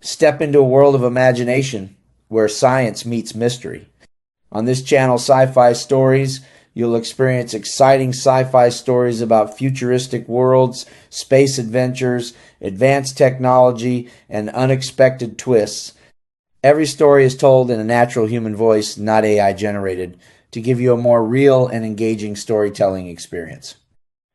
Step into a world of imagination where science meets mystery. On this channel, Sci-Fi Stories, you'll experience exciting sci-fi stories about futuristic worlds, space adventures, advanced technology, and unexpected twists. Every story is told in a natural human voice, not AI generated, to give you a more real and engaging storytelling experience.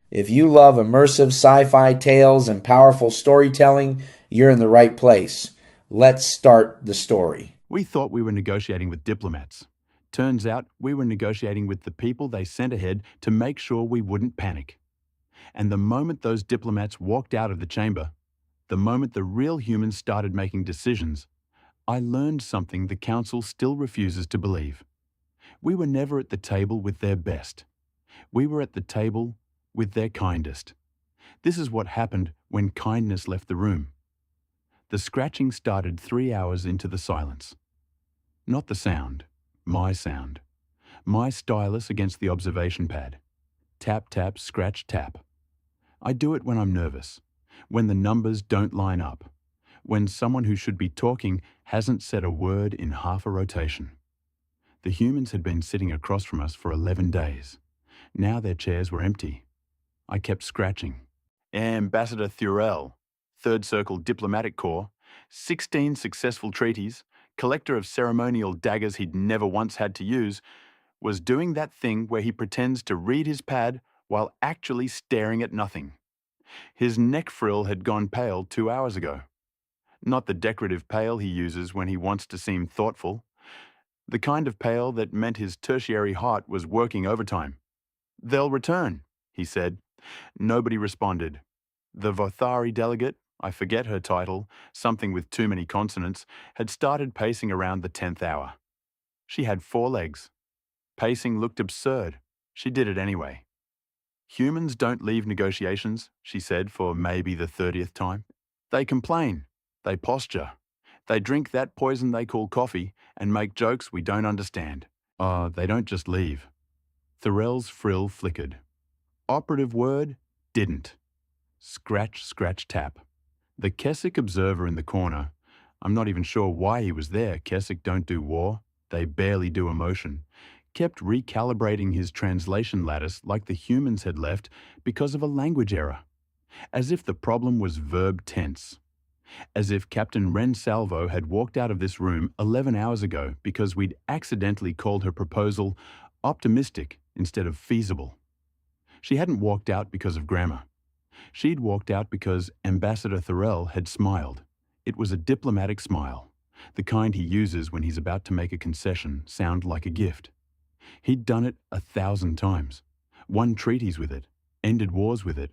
If you love immersive sci-fi tales and powerful storytelling, you're in the right place. Let's start the story. We thought we were negotiating with diplomats. Turns out we were negotiating with the people they sent ahead to make sure we wouldn't panic. And the moment those diplomats walked out of the chamber, the moment the real humans started making decisions, I learned something the Council still refuses to believe. We were never at the table with their best. We were at the table with their kindest. This is what happened when kindness left the room. The scratching started 3 hours into the silence. Not the sound, my sound. My stylus against the observation pad. Tap, tap, scratch, tap. I do it when I'm nervous, when the numbers don't line up, when someone who should be talking hasn't said a word in half a rotation. The humans had been sitting across from us for 11 days. Now their chairs were empty. I kept scratching. Ambassador Thurell, Third Circle Diplomatic Corps, 16 successful treaties, collector of ceremonial daggers he'd never once had to use, was doing that thing where he pretends to read his pad while actually staring at nothing. His neck frill had gone pale 2 hours ago. Not the decorative pale he uses when he wants to seem thoughtful. The kind of pale that meant his tertiary heart was working overtime. "They'll return," he said. Nobody responded. The Vothari delegate, I forget her title, something with too many consonants, had started pacing around the 10th hour. She had 4 legs. Pacing looked absurd. She did it anyway. "Humans don't leave negotiations," she said for maybe the 30th time. "They complain. They posture. They drink that poison they call coffee and make jokes we don't understand. They don't just leave." Thorell's frill flickered. Operative word, didn't. Scratch, scratch, tap. The Keswick observer in the corner, I'm not even sure why he was there. Keswick don't do war. They barely do emotion. Kept recalibrating his translation lattice like the humans had left because of a language error. As if the problem was verb tense. As if Captain Ren Salvo had walked out of this room 11 hours ago because we'd accidentally called her proposal optimistic instead of feasible. She hadn't walked out because of grammar. She'd walked out because Ambassador Thorell had smiled. It was a diplomatic smile, the kind he uses when he's about to make a concession sound like a gift. He'd done it 1,000 times, won treaties with it, ended wars with it.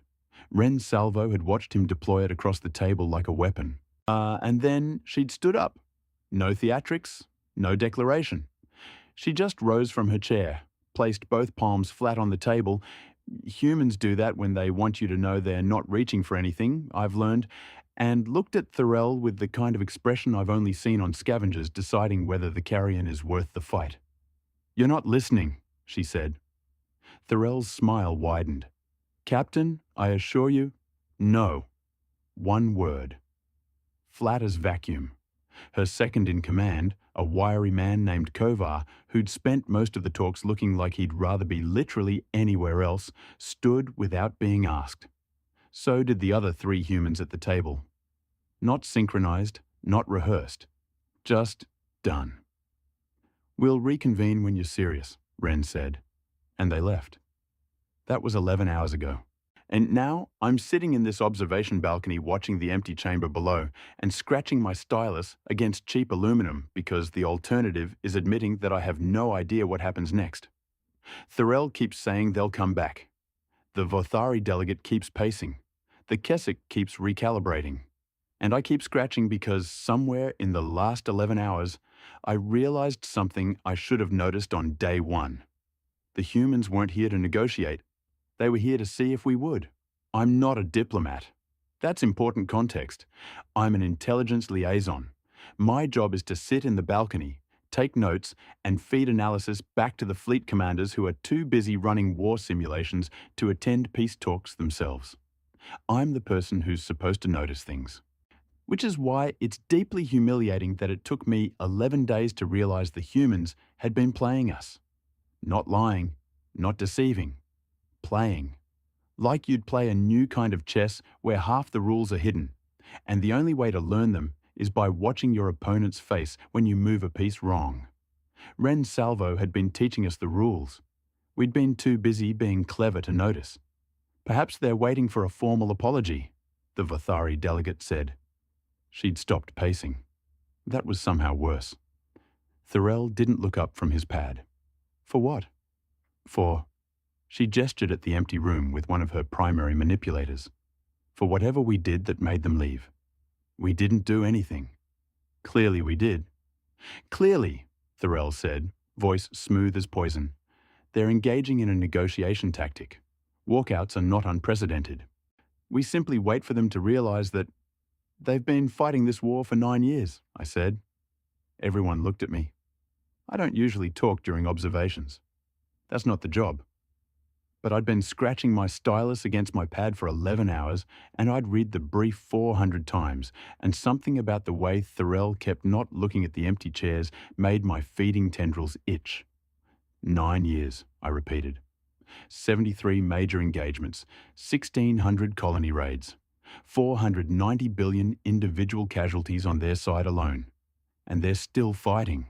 Ren Salvo had watched him deploy it across the table like a weapon. And then she'd stood up. No theatrics, no declaration. She just rose from her chair, placed both palms flat on the table. Humans do that when they want you to know they're not reaching for anything, I've learned, and looked at Thorell with the kind of expression I've only seen on scavengers deciding whether the carrion is worth the fight. "You're not listening," she said. Thorell's smile widened. "Captain, I assure you, no." One word. Flat as vacuum. Her second in command, a wiry man named Kovar, who'd spent most of the talks looking like he'd rather be literally anywhere else, stood without being asked. So did the other 3 humans at the table. Not synchronized, not rehearsed. Just done. "We'll reconvene when you're serious," Ren said. And they left. That was 11 hours ago. And now I'm sitting in this observation balcony watching the empty chamber below and scratching my stylus against cheap aluminum because the alternative is admitting that I have no idea what happens next. Thorell keeps saying they'll come back. The Vothari delegate keeps pacing. The Keswick keeps recalibrating. And I keep scratching because somewhere in the last 11 hours, I realized something I should have noticed on day 1. The humans weren't here to negotiate. They were here to see if we would. I'm not a diplomat. That's important context. I'm an intelligence liaison. My job is to sit in the balcony, take notes, and feed analysis back to the fleet commanders who are too busy running war simulations to attend peace talks themselves. I'm the person who's supposed to notice things. Which is why it's deeply humiliating that it took me 11 days to realize the humans had been playing us. Not lying, not deceiving, playing. Like you'd play a new kind of chess where half the rules are hidden, and the only way to learn them is by watching your opponent's face when you move a piece wrong. Ren Salvo had been teaching us the rules. We'd been too busy being clever to notice. Perhaps they're waiting for a formal apology, the Vathari delegate said. She'd stopped pacing. That was somehow worse. Thorell didn't look up from his pad. For what? For... She gestured at the empty room with one of her primary manipulators. For whatever we did that made them leave. We didn't do anything. Clearly we did. Clearly, Thorell said, voice smooth as poison. They're engaging in a negotiation tactic. Walkouts are not unprecedented. We simply wait for them to realize that they've been fighting this war for 9 years, I said. Everyone looked at me. I don't usually talk during observations. That's not the job. But I'd been scratching my stylus against my pad for 11 hours, and I'd read the brief 400 times, and something about the way Thorell kept not looking at the empty chairs made my feeding tendrils itch. 9 years, I repeated. 73 major engagements, 1,600 colony raids, 490 billion individual casualties on their side alone. And they're still fighting.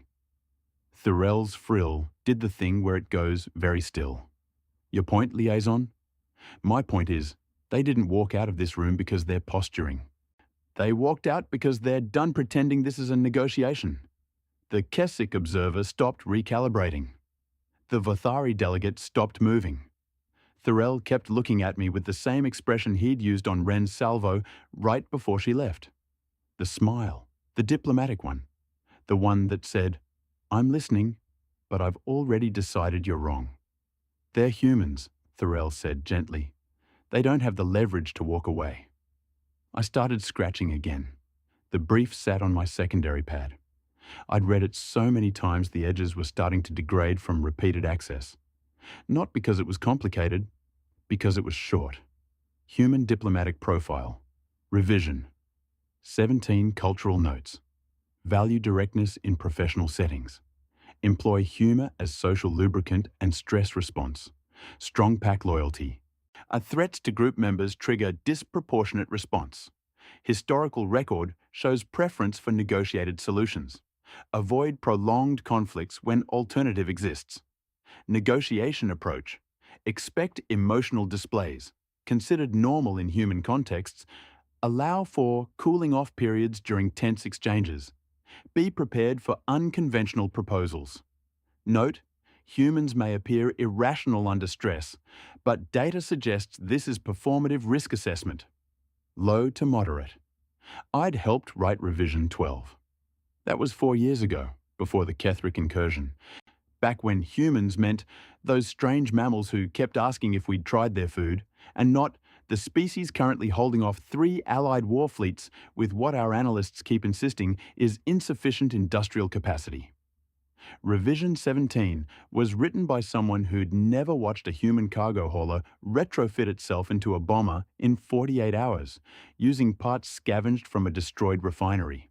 Thorell's frill did the thing where it goes very still. Your point, liaison? My point is, they didn't walk out of this room because they're posturing. They walked out because they're done pretending this is a negotiation. The Keswick observer stopped recalibrating. The Vathari delegate stopped moving. Thorell kept looking at me with the same expression he'd used on Ren Salvo right before she left. The smile, the diplomatic one. The one that said, I'm listening, but I've already decided you're wrong. They're humans, Thorell said gently. They don't have the leverage to walk away. I started scratching again. The brief sat on my secondary pad. I'd read it so many times the edges were starting to degrade from repeated access. Not because it was complicated, because it was short. Human diplomatic profile. Revision. 17 cultural notes. Value directness in professional settings. Employ humor as social lubricant and stress response. Strong pack loyalty. Threats to group members trigger disproportionate response. Historical record shows preference for negotiated solutions. Avoid prolonged conflicts when alternative exists. Negotiation approach. Expect emotional displays. Considered normal in human contexts. Allow for cooling off periods during tense exchanges. Be prepared for unconventional proposals. Note, humans may appear irrational under stress, but data suggests this is performative risk assessment. Low to moderate. I'd helped write Revision 12. That was 4 years ago, before the Kethric incursion. Back when humans meant those strange mammals who kept asking if we'd tried their food, and not the species currently holding off 3 allied war fleets with what our analysts keep insisting is insufficient industrial capacity. Revision 17 was written by someone who'd never watched a human cargo hauler retrofit itself into a bomber in 48 hours, using parts scavenged from a destroyed refinery.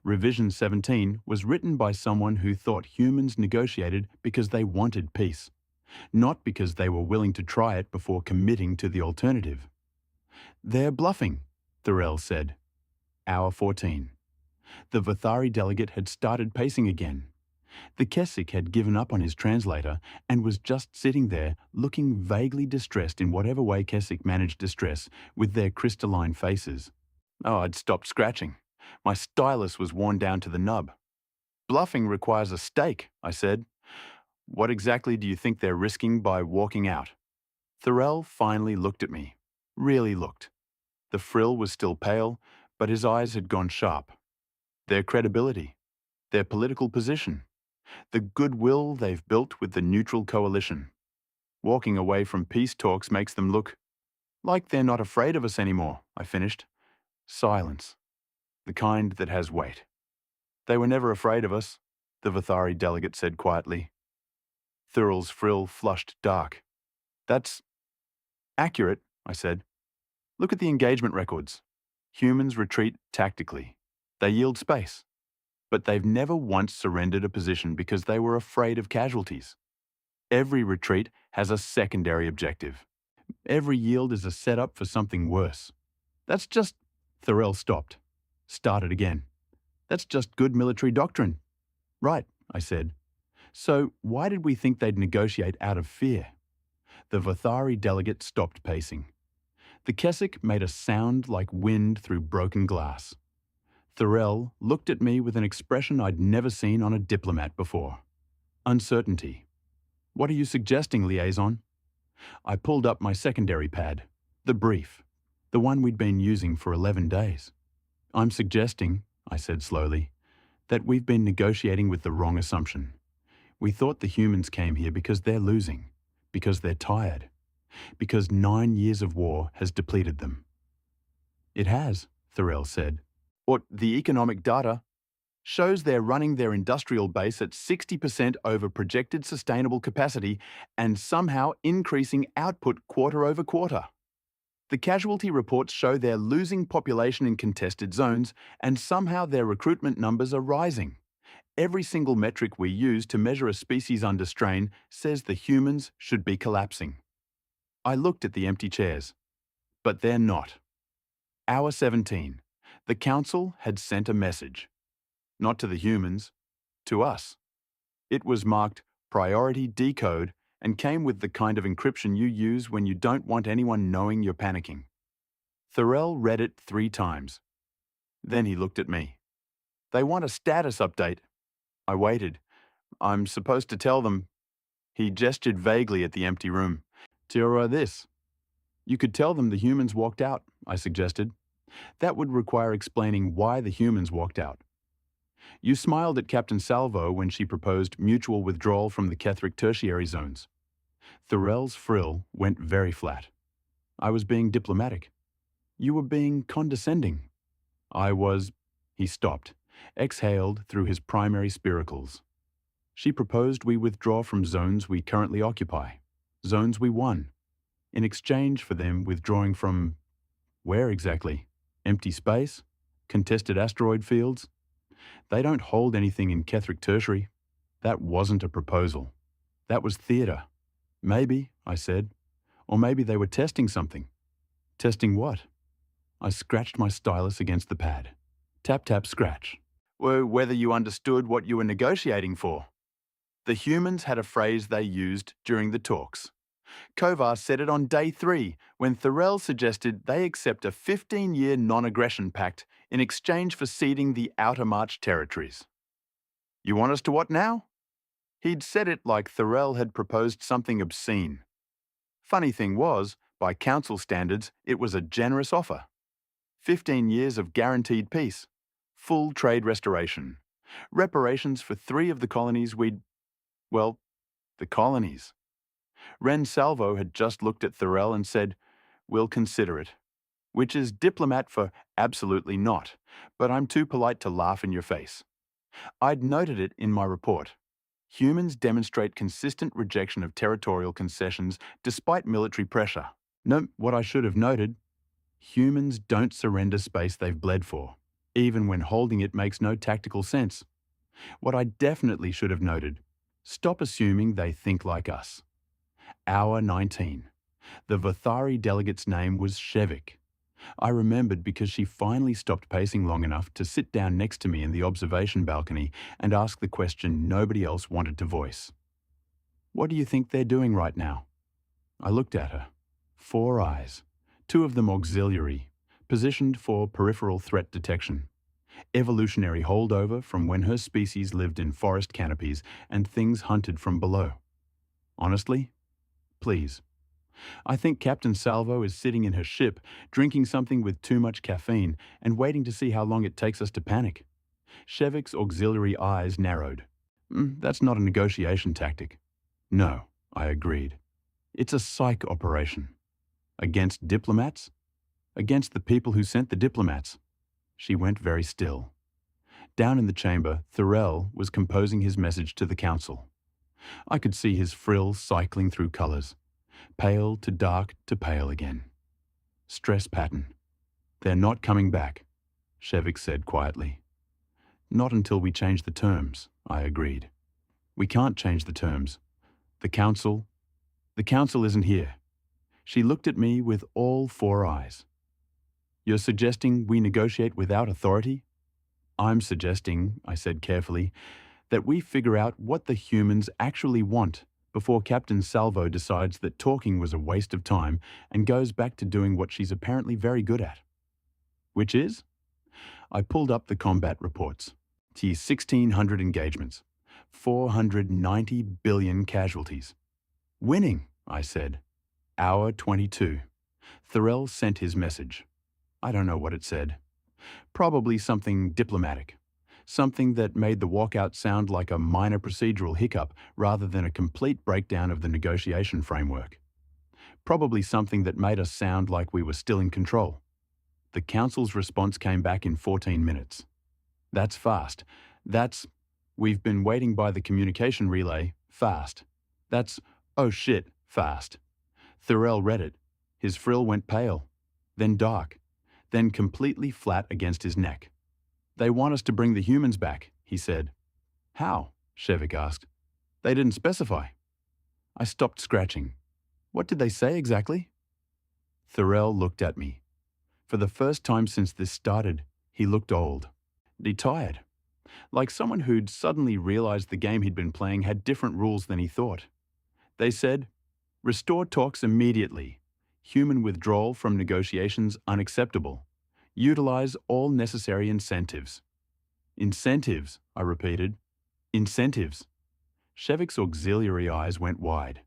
Revision 17 was written by someone who thought humans negotiated because they wanted peace, not because they were willing to try it before committing to the alternative. They're bluffing, Thorell said. Hour 14. The Vathari delegate had started pacing again. The Keswick had given up on his translator and was just sitting there looking vaguely distressed in whatever way Keswick managed distress with their crystalline faces. Oh, I'd stopped scratching. My stylus was worn down to the nub. Bluffing requires a stake, I said. What exactly do you think they're risking by walking out? Thorell finally looked at me. Really looked. The frill was still pale, but his eyes had gone sharp. Their credibility. Their political position. The goodwill they've built with the neutral coalition. Walking away from peace talks makes them look like they're not afraid of us anymore, I finished. Silence. The kind that has weight. They were never afraid of us, the Vathari delegate said quietly. Thurl's frill flushed dark. That's accurate, I said. Look at the engagement records. Humans retreat tactically. They yield space. But they've never once surrendered a position because they were afraid of casualties. Every retreat has a secondary objective. Every yield is a setup for something worse. That's just... Thorell stopped. Started again. That's just good military doctrine. Right, I said. So why did we think they'd negotiate out of fear? The Vothari delegate stopped pacing. The Keswick made a sound like wind through broken glass. Thorell looked at me with an expression I'd never seen on a diplomat before. Uncertainty. What are you suggesting, liaison? I pulled up my secondary pad, the brief, the one we'd been using for 11 days. I'm suggesting, I said slowly, that we've been negotiating with the wrong assumption. We thought the humans came here because they're losing, because they're tired, because 9 years of war has depleted them. It has, Thorell said. Or the economic data shows they're running their industrial base at 60% over projected sustainable capacity and somehow increasing output quarter over quarter. The casualty reports show they're losing population in contested zones and somehow their recruitment numbers are rising. Every single metric we use to measure a species under strain says the humans should be collapsing. I looked at the empty chairs, but they're not. Hour 17. The Council had sent a message. Not to the humans, to us. It was marked Priority Decode and came with the kind of encryption you use when you don't want anyone knowing you're panicking. Thorell read it 3 times. Then he looked at me. They want a status update. I waited. I'm supposed to tell them. He gestured vaguely at the empty room. Tira this. You could tell them the humans walked out, I suggested. That would require explaining why the humans walked out. You smiled at Captain Salvo when she proposed mutual withdrawal from the Kethric tertiary zones. Thorell's frill went very flat. I was being diplomatic. You were being condescending. I was... He stopped, exhaled through his primary spiracles. She proposed we withdraw from zones we currently occupy, zones we won, in exchange for them withdrawing from... Where exactly? Empty space? Contested asteroid fields? They don't hold anything in Kethric Tertiary. That wasn't a proposal. That was theatre. Maybe, I said. Or maybe they were testing something. Testing what? I scratched my stylus against the pad. Tap, tap, scratch. Whether you understood what you were negotiating for. The humans had a phrase they used during the talks. Kovar said it on day 3 when Thorell suggested they accept a 15-year non-aggression pact in exchange for ceding the Outer March territories. You want us to what now? He'd said it like Thorell had proposed something obscene. Funny thing was, by council standards, it was a generous offer. 15 years of guaranteed peace, full trade restoration, reparations for 3 of the colonies the colonies. Ren Salvo had just looked at Thorell and said, "We'll consider it," which is diplomat for absolutely not, but I'm too polite to laugh in your face. I'd noted it in my report. Humans demonstrate consistent rejection of territorial concessions despite military pressure. No, what I should have noted, humans don't surrender space they've bled for, even when holding it makes no tactical sense. What I definitely should have noted, stop assuming they think like us. Hour 19. The Vothari delegate's name was Shevik. I remembered because she finally stopped pacing long enough to sit down next to me in the observation balcony and ask the question nobody else wanted to voice. What do you think they're doing right now? I looked at her. 4 eyes, 2 of them auxiliary, positioned for peripheral threat detection. Evolutionary holdover from when her species lived in forest canopies and things hunted from below. Honestly? Please. I think Captain Salvo is sitting in her ship, drinking something with too much caffeine and waiting to see how long it takes us to panic. Shevik's auxiliary eyes narrowed. That's not a negotiation tactic. No, I agreed. It's a psych operation. Against diplomats? Against the people who sent the diplomats. She went very still. Down in the chamber, Thorell was composing his message to the council. I could see his frills cycling through colours. Pale to dark to pale again. Stress pattern. They're not coming back, Shevik said quietly. Not until we change the terms, I agreed. We can't change the terms. The council isn't here. She looked at me with all four eyes. You're suggesting we negotiate without authority? I'm suggesting, I said carefully, that we figure out what the humans actually want before Captain Salvo decides that talking was a waste of time and goes back to doing what she's apparently very good at. Which is? I pulled up the combat reports. T 1,600 engagements, 490 billion casualties. Winning, I said. Hour 22. Thorell sent his message. I don't know what it said. Probably something diplomatic. Something that made the walkout sound like a minor procedural hiccup rather than a complete breakdown of the negotiation framework. Probably something that made us sound like we were still in control. The council's response came back in 14 minutes. That's fast. That's, we've been waiting by the communication relay, fast. That's, oh shit, fast. Thorell read it. His frill went pale, then dark, then completely flat against his neck. They want us to bring the humans back, he said. How? Shevik asked. They didn't specify. I stopped scratching. What did they say exactly? Thorell looked at me. For the first time since this started, he looked old. Tired. Like someone who'd suddenly realized the game he'd been playing had different rules than he thought. They said, restore talks immediately. Human withdrawal from negotiations unacceptable. Utilize all necessary incentives. Incentives, I repeated. Incentives. Shevik's auxiliary eyes went wide.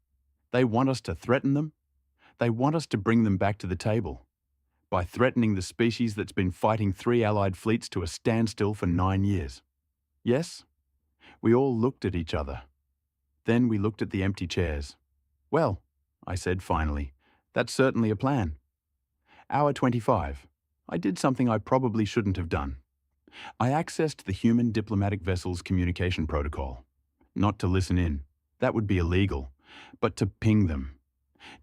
They want us to threaten them? They want us to bring them back to the table. By threatening the species that's been fighting 3 allied fleets to a standstill for 9 years. Yes? We all looked at each other. Then we looked at the empty chairs. Well, I said finally, that's certainly a plan. Hour 25. I did something I probably shouldn't have done. I accessed the human diplomatic vessel's communication protocol. Not to listen in. That would be illegal. But to ping them.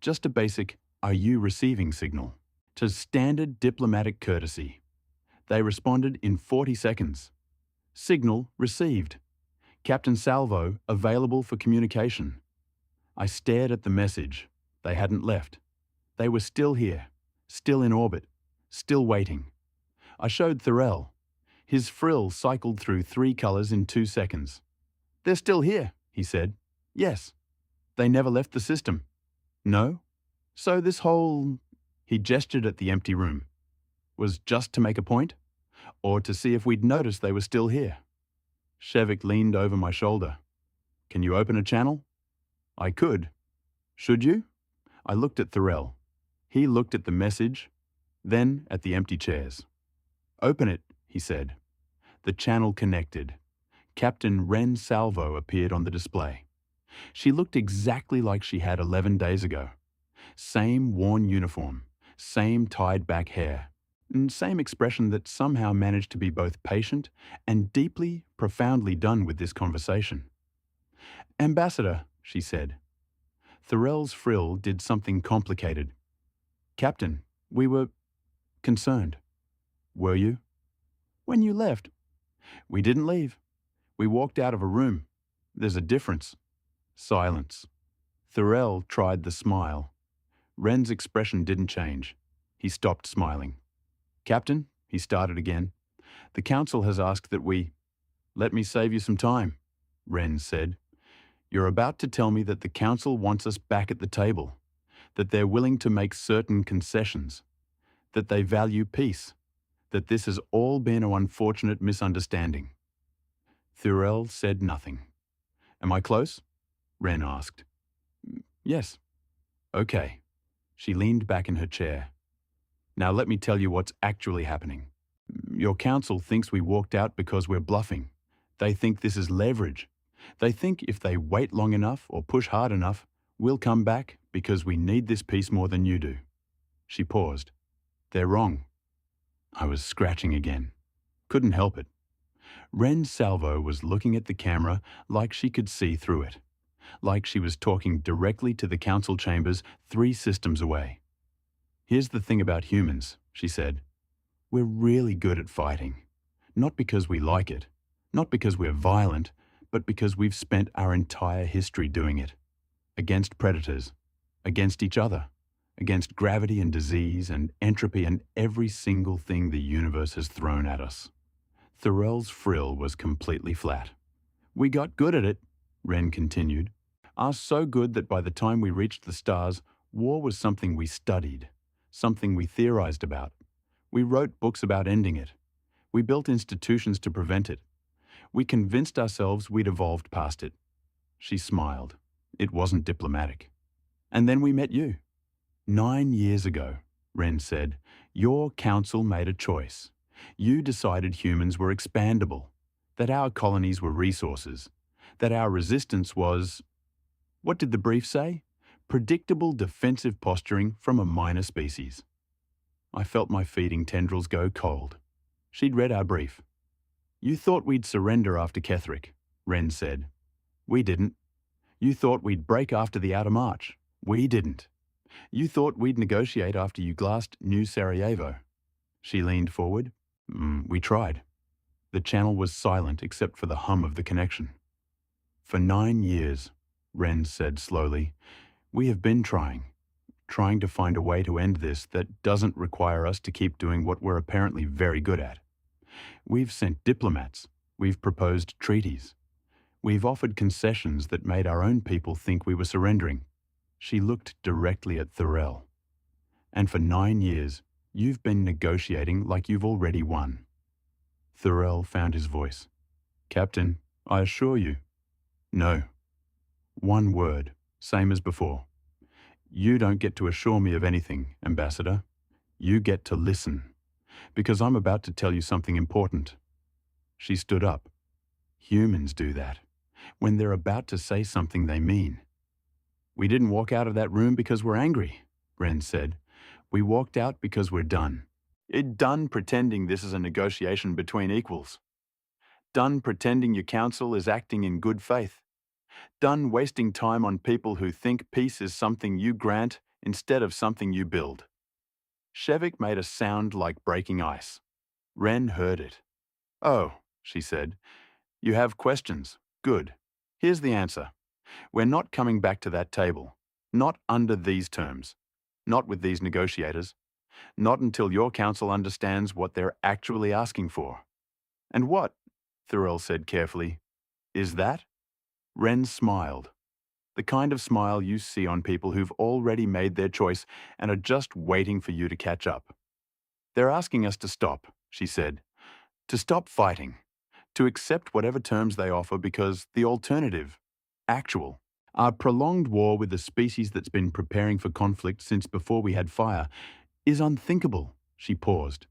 Just a basic, are you receiving signal? To standard diplomatic courtesy. They responded in 40 seconds. Signal received. Captain Salvo available for communication. I stared at the message. They hadn't left. They were still here, still in orbit, still waiting. I showed Thorell. His frill cycled through 3 colors in 2 seconds. They're still here, he said. Yes. They never left the system. No? So this whole... He gestured at the empty room. Was just to make a point? Or to see if we'd noticed they were still here? Shevik leaned over my shoulder. Can you open a channel? I could. Should you? I looked at Thorell. He looked at the message, then at the empty chairs. Open it, he said. The channel connected. Captain Ren Salvo appeared on the display. She looked exactly like she had 11 days ago. Same worn uniform, same tied-back hair, and same expression that somehow managed to be both patient and deeply, profoundly done with this conversation. Ambassador, she said. Thorell's frill did something complicated. Captain, we were concerned. Were you? When you left. We didn't leave. We walked out of a room. There's a difference. Silence. Thorell tried the smile. Ren's expression didn't change. He stopped smiling. Captain, he started again, the council has asked that we... Let me save you some time, Ren said. You're about to tell me that the council wants us back at the table, that they're willing to make certain concessions, that they value peace, that this has all been an unfortunate misunderstanding. Thorell said nothing. Am I close? Ren asked. Yes. Okay. She leaned back in her chair. Now let me tell you what's actually happening. Your council thinks we walked out because we're bluffing. They think this is leverage. They think if they wait long enough or push hard enough, we'll come back because we need this peace more than you do. She paused. They're wrong. I was scratching again. Couldn't help it. Ren Salvo was looking at the camera like she could see through it, like she was talking directly to the council chambers 3 systems away. Here's the thing about humans, she said. We're really good at fighting. Not because we like it, not because we're violent, but because we've spent our entire history doing it. Against predators, against each other, against gravity and disease and entropy and every single thing the universe has thrown at us. Thorell's frill was completely flat. We got good at it, Wren continued. So good that by the time we reached the stars, war was something we studied, something we theorized about. We wrote books about ending it. We built institutions to prevent it. We convinced ourselves we'd evolved past it. She smiled. It wasn't diplomatic. And then we met you. 9 years ago, Wren said, your council made a choice. You decided humans were expandable, that our colonies were resources, that our resistance was, what did the brief say? Predictable defensive posturing from a minor species. I felt my feeding tendrils go cold. She'd read our brief. You thought we'd surrender after Ketherick, Wren said. We didn't. You thought we'd break after the Outer March. We didn't. You thought we'd negotiate after you glassed New Sarajevo. She leaned forward. We tried. The channel was silent except for the hum of the connection. For 9 years, Wren said slowly, we have been trying to find a way to end this that doesn't require us to keep doing what we're apparently very good at. We've sent diplomats. We've proposed treaties. We've offered concessions that made our own people think we were surrendering. She looked directly at Thorell. And for 9 years, you've been negotiating like you've already won. Thorell found his voice. Captain, I assure you. No. One word, same as before. You don't get to assure me of anything, Ambassador. You get to listen. Because I'm about to tell you something important. She stood up. Humans do that. When they're about to say something they mean. We didn't walk out of that room because we're angry, Wren said. We walked out because we're done. Done pretending this is a negotiation between equals. Done pretending your council is acting in good faith. Done wasting time on people who think peace is something you grant instead of something you build. Shevik made a sound like breaking ice. Wren heard it. Oh, she said. You have questions. Good. Here's the answer. We're not coming back to that table. Not under these terms. Not with these negotiators. Not until your council understands what they're actually asking for. And what, Thorell said carefully, is that? Wren smiled. The kind of smile you see on people who've already made their choice and are just waiting for you to catch up. They're asking us to stop, she said. To stop fighting. To accept whatever terms they offer because the alternative, actual, our prolonged war with a species that's been preparing for conflict since before we had fire, is unthinkable, she paused.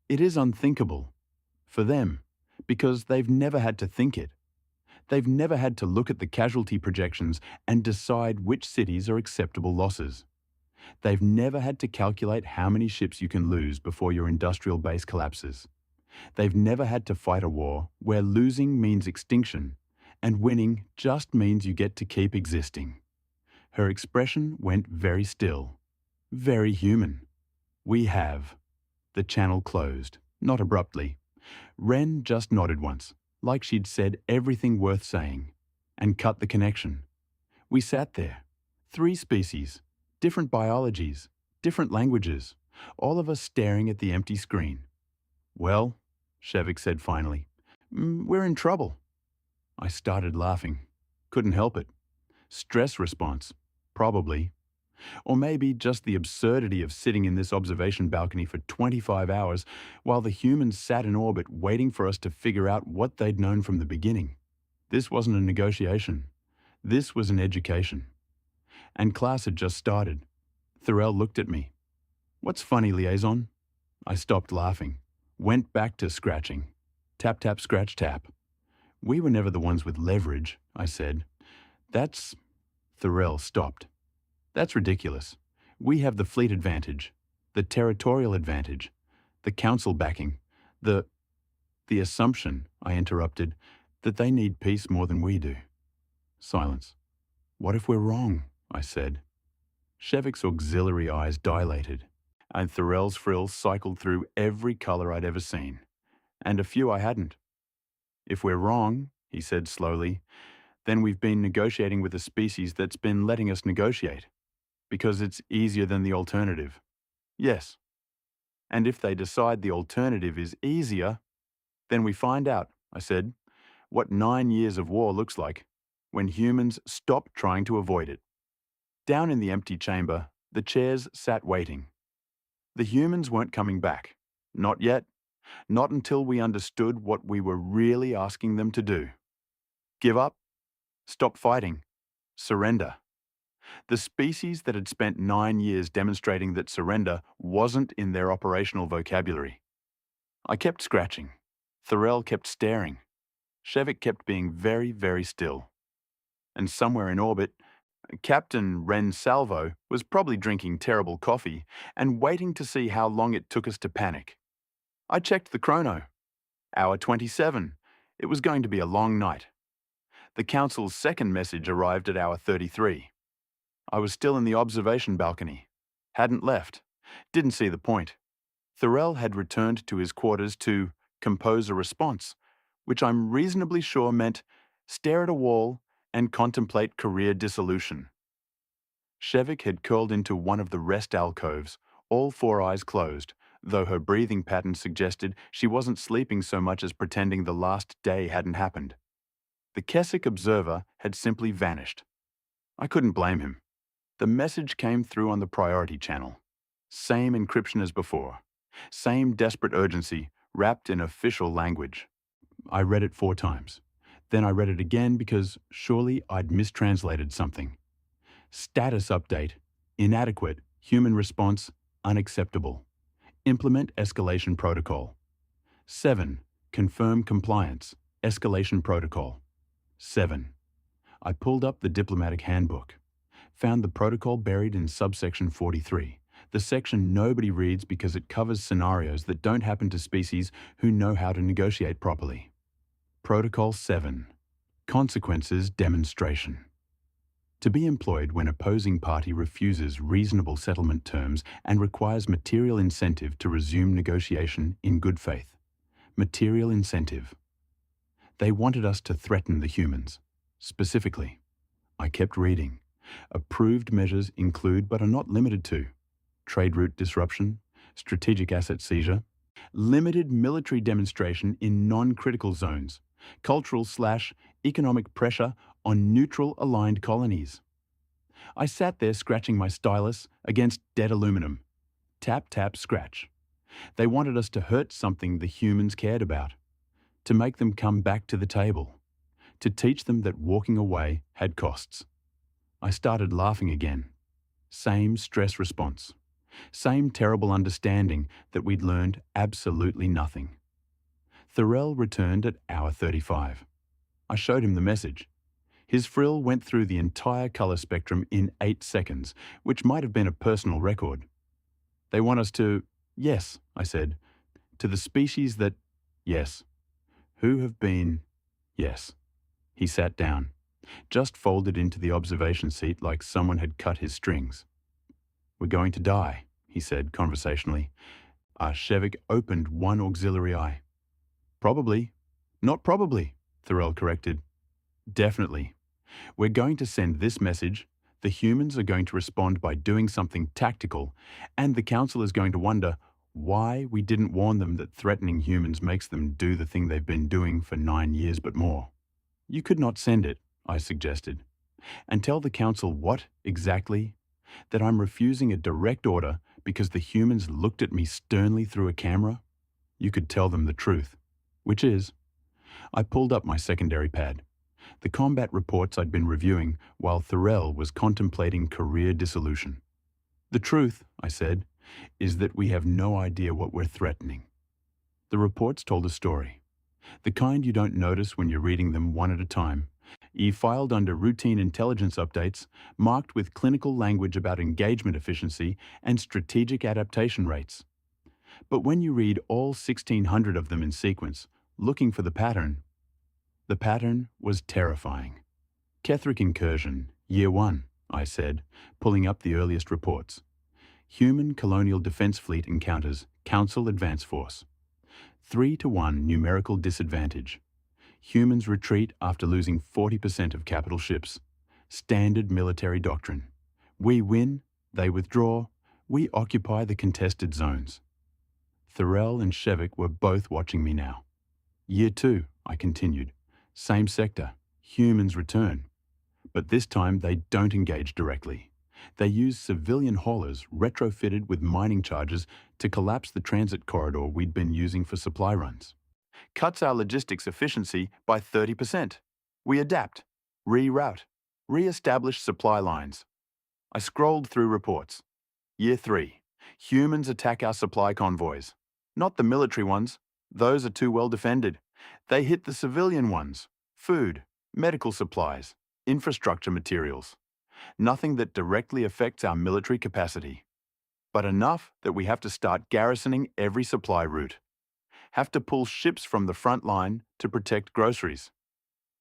It is unthinkable. For them, because they've never had to think it. They've never had to look at the casualty projections and decide which cities are acceptable losses. They've never had to calculate how many ships you can lose before your industrial base collapses. They've never had to fight a war where losing means extinction and winning just means you get to keep existing. Her expression went very still, very human. We have. The channel closed, not abruptly. Wren just nodded once, like she'd said everything worth saying, and cut the connection. We sat there, 3 species, different biologies, different languages, all of us staring at the empty screen. Well, Shevik said finally, we're in trouble. I started laughing. Couldn't help it. Stress response, probably. Or maybe just the absurdity of sitting in this observation balcony for 25 hours while the humans sat in orbit waiting for us to figure out what they'd known from the beginning. This wasn't a negotiation. This was an education. And class had just started. Thorell looked at me. What's funny, liaison? I stopped laughing. Went back to scratching. Tap, tap, scratch, tap. We were never the ones with leverage, I said. That's... Thorell stopped. That's ridiculous. We have the fleet advantage, the territorial advantage, the council backing, the assumption, I interrupted, that they need peace more than we do. Silence. What if we're wrong? I said. Shevik's auxiliary eyes dilated. And Thorell's frills cycled through every colour I'd ever seen, and a few I hadn't. If we're wrong, he said slowly, then we've been negotiating with a species that's been letting us negotiate, because it's easier than the alternative. Yes. And if they decide the alternative is easier, then we find out, I said, what 9 years of war looks like when humans stop trying to avoid it. Down in the empty chamber, the chairs sat waiting. The humans weren't coming back. Not yet. Not until we understood what we were really asking them to do. Give up? Stop fighting? Surrender? The species that had spent 9 years demonstrating that surrender wasn't in their operational vocabulary. I kept scratching. Thorell kept staring. Shevik kept being very, very still. And somewhere in orbit, Captain Ren Salvo was probably drinking terrible coffee and waiting to see how long it took us to panic. I checked the chrono. Hour 27. It was going to be a long night. The council's second message arrived at hour 33. I was still in the observation balcony. Hadn't left. Didn't see the point. Thorell had returned to his quarters to compose a response, which I'm reasonably sure meant stare at a wall and contemplate career dissolution. Shevik had curled into one of the rest alcoves, all 4 eyes closed, though her breathing pattern suggested she wasn't sleeping so much as pretending the last day hadn't happened. The Keswick observer had simply vanished. I couldn't blame him. The message came through on the priority channel. Same encryption as before. Same desperate urgency, wrapped in official language. I read it 4 times. Then I read it again because surely I'd mistranslated something. Status update. Inadequate. Human response. Unacceptable. Implement escalation protocol. 7. Confirm compliance. Escalation protocol. 7. I pulled up the diplomatic handbook. Found the protocol buried in subsection 43, the section nobody reads because it covers scenarios that don't happen to species who know how to negotiate properly. Protocol 7. Consequences demonstration. To be employed when opposing party refuses reasonable settlement terms and requires material incentive to resume negotiation in good faith. Material incentive. They wanted us to threaten the humans. Specifically, I kept reading. Approved measures include but are not limited to trade route disruption, strategic asset seizure, limited military demonstration in non-critical zones, cultural/economic pressure on neutral aligned colonies. I sat there scratching my stylus against dead aluminum. Tap, tap, scratch. They wanted us to hurt something the humans cared about, to make them come back to the table, to teach them that walking away had costs. I started laughing again. Same stress response. Same terrible understanding that we'd learned absolutely nothing. Thorell returned at hour 35. I showed him the message. His frill went through the entire colour spectrum in 8 seconds, which might have been a personal record. They want us to, yes, I said, to the species that, yes, who have been, yes. He sat down, just folded into the observation seat like someone had cut his strings. We're going to die, he said conversationally. Shevik opened one auxiliary eye. Probably. Not probably, Thorell corrected. Definitely. We're going to send this message, the humans are going to respond by doing something tactical, and the council is going to wonder why we didn't warn them that threatening humans makes them do the thing they've been doing for 9 years but more. You could not send it, I suggested, and tell the council what, exactly? That I'm refusing a direct order because the humans looked at me sternly through a camera? You could tell them the truth, which is, I pulled up my secondary pad, the combat reports I'd been reviewing while Thorell was contemplating career dissolution. The truth, I said, is that we have no idea what we're threatening. The reports told a story, the kind you don't notice when you're reading them one at a time, filed under routine intelligence updates, marked with clinical language about engagement efficiency and strategic adaptation rates. But when you read all 1,600 of them in sequence, looking for the pattern was terrifying. Kethric incursion, year 1, I said, pulling up the earliest reports. Human Colonial Defense Fleet encounters Council Advance Force. 3-1 numerical disadvantage. Humans retreat after losing 40% of capital ships. Standard military doctrine. We win, they withdraw, we occupy the contested zones. Thorell and Shevik were both watching me now. Year 2, I continued. Same sector. Humans return. But this time they don't engage directly. They use civilian haulers retrofitted with mining charges to collapse the transit corridor we'd been using for supply runs. Cuts our logistics efficiency by 30%. We adapt, reroute, re-establish supply lines. I scrolled through reports. Year 3. Humans attack our supply convoys. Not the military ones. Those are too well defended. They hit the civilian ones. Food, medical supplies, infrastructure materials. Nothing that directly affects our military capacity. But enough that we have to start garrisoning every supply route. Have to pull ships from the front line to protect groceries.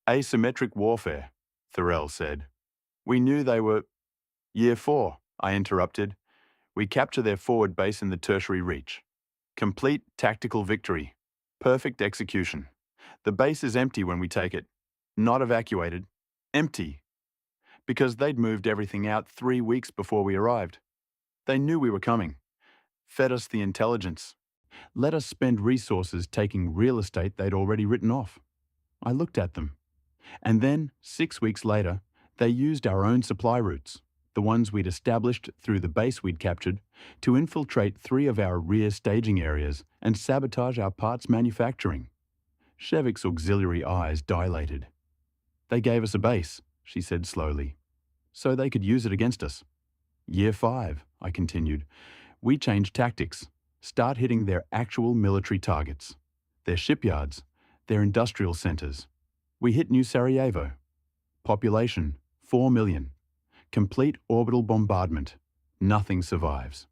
Asymmetric warfare, Thorell said. We knew they were... Year 4, I interrupted. We capture their forward base in the tertiary reach. Complete tactical victory. Perfect execution. The base is empty when we take it. Not evacuated. Empty. Because they'd moved everything out 3 weeks before we arrived. They knew we were coming. Fed us the intelligence. Let us spend resources taking real estate they'd already written off. I looked at them. And then, 6 weeks later, they used our own supply routes, the ones we'd established through the base we'd captured, to infiltrate 3 of our rear staging areas and sabotage our parts manufacturing. Shevik's auxiliary eyes dilated. They gave us a base, she said slowly, so they could use it against us. Year 5, I continued. We changed tactics. Start hitting their actual military targets. Their shipyards, their industrial centers. We hit New Sarajevo. Population, 4 million. Complete orbital bombardment. Nothing survives.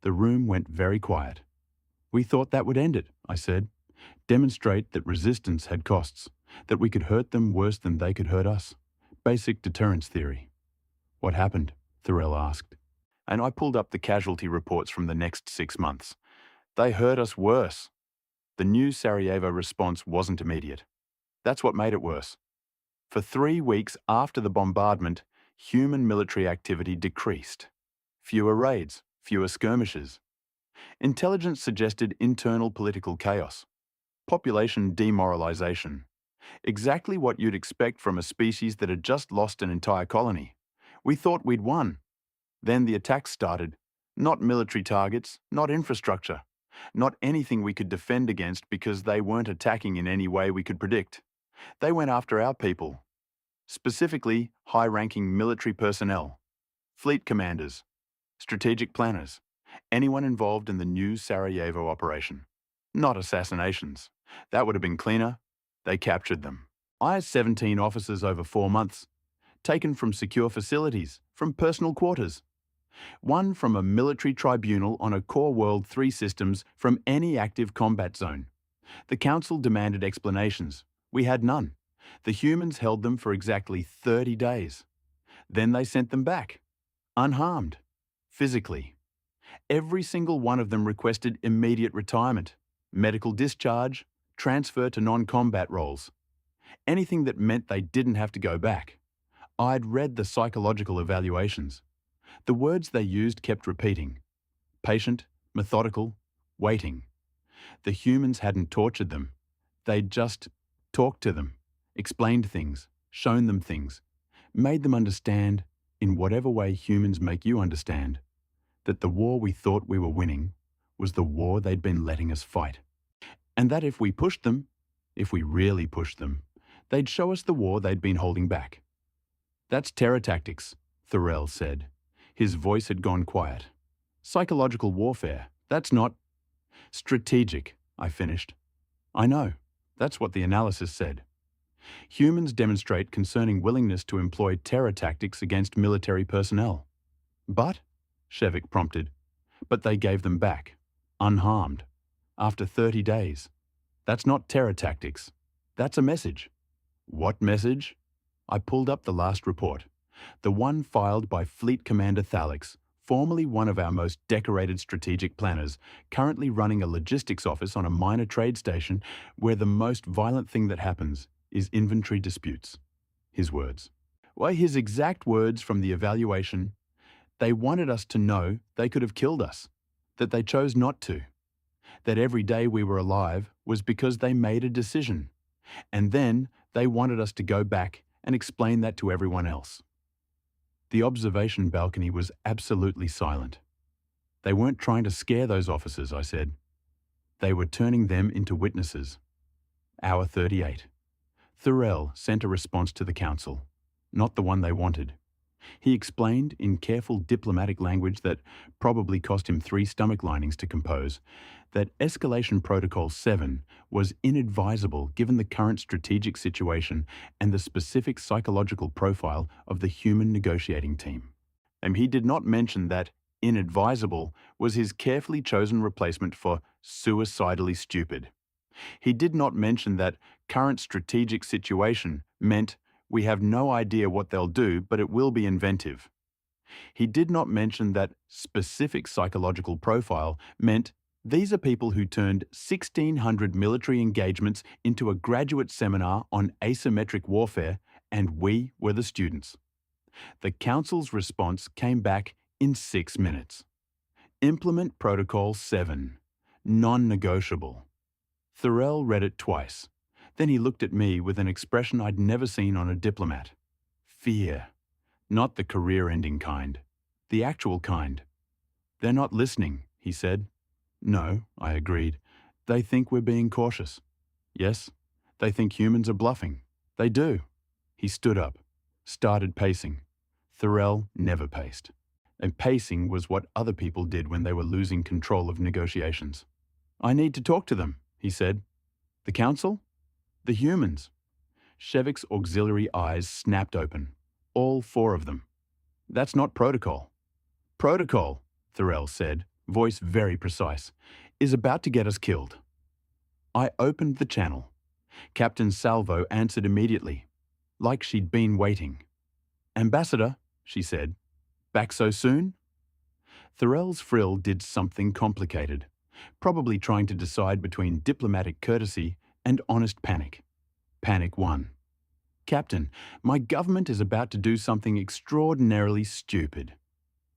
The room went very quiet. We thought that would end it, I said. Demonstrate that resistance had costs, that we could hurt them worse than they could hurt us. Basic deterrence theory. What happened? Thorell asked. And I pulled up the casualty reports from the next 6 months. They hurt us worse. The new Sarajevo response wasn't immediate. That's what made it worse. For 3 weeks after the bombardment, human military activity decreased. Fewer raids, fewer skirmishes. Intelligence suggested internal political chaos. Population demoralization. Exactly what you'd expect from a species that had just lost an entire colony. We thought we'd won. Then the attacks started. Not military targets, not infrastructure. Not anything we could defend against because they weren't attacking in any way we could predict. They went after our people. Specifically, high-ranking military personnel, fleet commanders, strategic planners, anyone involved in the new Sarajevo operation. Not assassinations. That would have been cleaner. They captured them. I had 17 officers over 4 months, taken from secure facilities, from personal quarters. One from a military tribunal on a Core World 3 systems from any active combat zone. The Council demanded explanations. We had none. The humans held them for exactly 30 days. Then they sent them back, unharmed, physically. Every single one of them requested immediate retirement, medical discharge, transfer to non-combat roles. Anything that meant they didn't have to go back. I'd read the psychological evaluations. The words they used kept repeating. Patient, methodical, waiting. The humans hadn't tortured them. They'd just talked to them, explained things, shown them things, made them understand, in whatever way humans make you understand, that the war we thought we were winning was the war they'd been letting us fight. And that if we pushed them, if we really pushed them, they'd show us the war they'd been holding back. That's terror tactics, Thorell said. His voice had gone quiet. Psychological warfare, that's not... Strategic, I finished. I know, that's what the analysis said. Humans demonstrate concerning willingness to employ terror tactics against military personnel. But, Shevik prompted, but they gave them back, unharmed, after 30 days. That's not terror tactics. That's a message. What message? I pulled up the last report, the one filed by Fleet Commander Thalix, formerly one of our most decorated strategic planners, currently running a logistics office on a minor trade station where the most violent thing that happens is inventory disputes. His words. Why, his exact words from the evaluation: they wanted us to know they could have killed us, that they chose not to, that every day we were alive was because they made a decision, and then they wanted us to go back and explain that to everyone else. The observation balcony was absolutely silent. They weren't trying to scare those officers, I said. They were turning them into witnesses. Hour 38. Thurell sent a response to the council, not the one they wanted. He explained in careful diplomatic language that probably cost him 3 stomach linings to compose, that Escalation Protocol 7 was inadvisable given the current strategic situation and the specific psychological profile of the human negotiating team. And he did not mention that inadvisable was his carefully chosen replacement for suicidally stupid. He did not mention that current strategic situation meant we have no idea what they'll do, but it will be inventive. He did not mention that specific psychological profile meant these are people who turned 1,600 military engagements into a graduate seminar on asymmetric warfare, and we were the students. The council's response came back in 6 minutes. Implement Protocol 7. Non-negotiable. Thurell read it twice. Then he looked at me with an expression I'd never seen on a diplomat. Fear. Not the career-ending kind. The actual kind. They're not listening, he said. No, I agreed. They think we're being cautious. Yes, they think humans are bluffing. They do. He stood up, started pacing. Thurell never paced. And pacing was what other people did when they were losing control of negotiations. I need to talk to them, he said. The council? The humans. Shevik's auxiliary eyes snapped open. All 4 of them. That's not protocol. Protocol, Thurell said, voice very precise, is about to get us killed. I opened the channel. Captain Salvo answered immediately, like she'd been waiting. Ambassador, she said, back so soon? Thurell's frill did something complicated, probably trying to decide between diplomatic courtesy and honest panic. Panic 1. Captain, my government is about to do something extraordinarily stupid.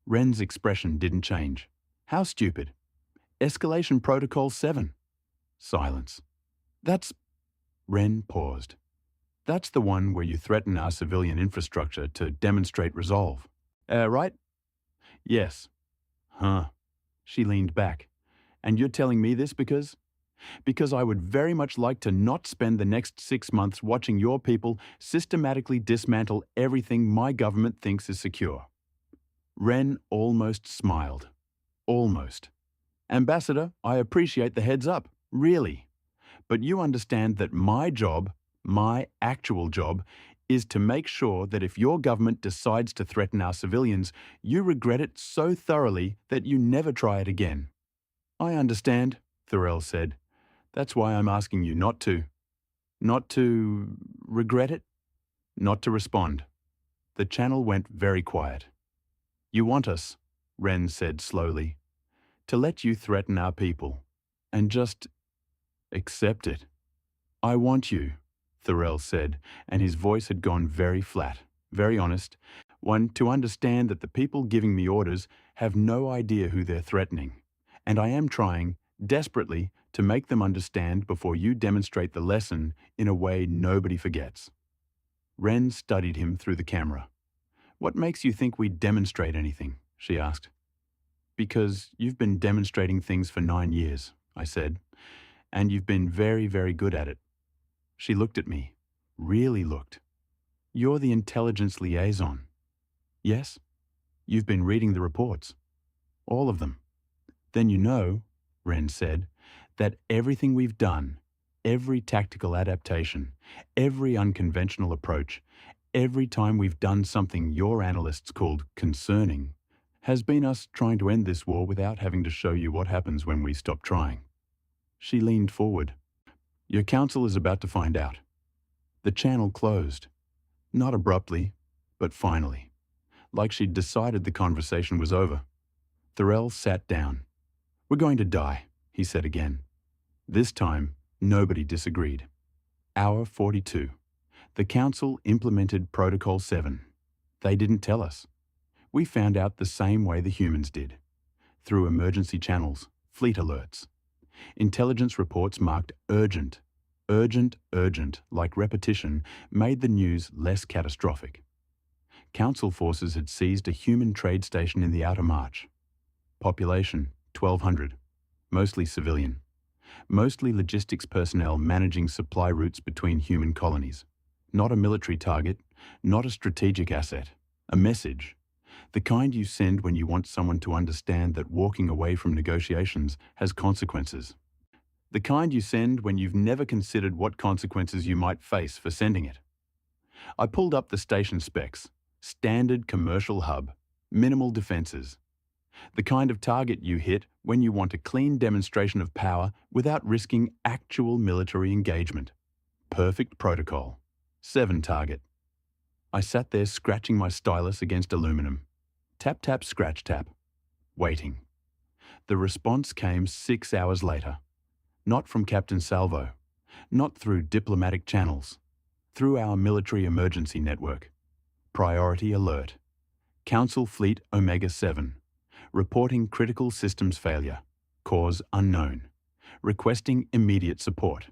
Wren's expression didn't change. How stupid? Escalation Protocol 7. Silence. That's... Wren paused. That's the one where you threaten our civilian infrastructure to demonstrate resolve. Right? Yes. Huh. She leaned back. And you're telling me this because? Because I would very much like to not spend the next 6 months watching your people systematically dismantle everything my government thinks is secure. Wren almost smiled. Almost. Ambassador, I appreciate the heads up, really. But you understand that my job, my actual job, is to make sure that if your government decides to threaten our civilians, you regret it so thoroughly that you never try it again. I understand, Thurell said. That's why I'm asking you not to. Not to regret it? Not to respond. The channel went very quiet. You want us, Wren said slowly, to let you threaten our people, and just accept it. I want you, Thurell said, and his voice had gone very flat, very honest, one to understand that the people giving me orders have no idea who they're threatening, and I am trying, desperately, to make them understand before you demonstrate the lesson in a way nobody forgets. Wren studied him through the camera. What makes you think we'd demonstrate anything? She asked. Because you've been demonstrating things for 9 years, I said, and you've been very, very good at it. She looked at me, really looked. You're the intelligence liaison. Yes? You've been reading the reports. All of them. Then you know, Wren said, that everything we've done, every tactical adaptation, every unconventional approach, every time we've done something your analysts called concerning, has been us trying to end this war without having to show you what happens when we stop trying. She leaned forward. Your council is about to find out. The channel closed. Not abruptly, but finally. Like she'd decided the conversation was over. Thorell sat down. "We're going to die," he said again. This time, nobody disagreed. Hour 42. The Council implemented Protocol 7. They didn't tell us. We found out the same way the humans did. Through emergency channels, fleet alerts. Intelligence reports marked urgent. Urgent, urgent, like repetition, made the news less catastrophic. Council forces had seized a human trade station in the Outer March. Population, 1,200. Mostly civilian. Mostly logistics personnel managing supply routes between human colonies. Not a military target, not a strategic asset. A message. The kind you send when you want someone to understand that walking away from negotiations has consequences. The kind you send when you've never considered what consequences you might face for sending it. I pulled up the station specs. Standard commercial hub. Minimal defenses. The kind of target you hit when you want a clean demonstration of power without risking actual military engagement. Perfect protocol. 7 target. I sat there scratching my stylus against aluminum. Tap, tap, scratch, tap. Waiting. The response came 6 hours later. Not from Captain Salvo. Not through diplomatic channels. Through our military emergency network. Priority alert. Council Fleet Omega-7. Reporting critical systems failure. Cause unknown. Requesting immediate support.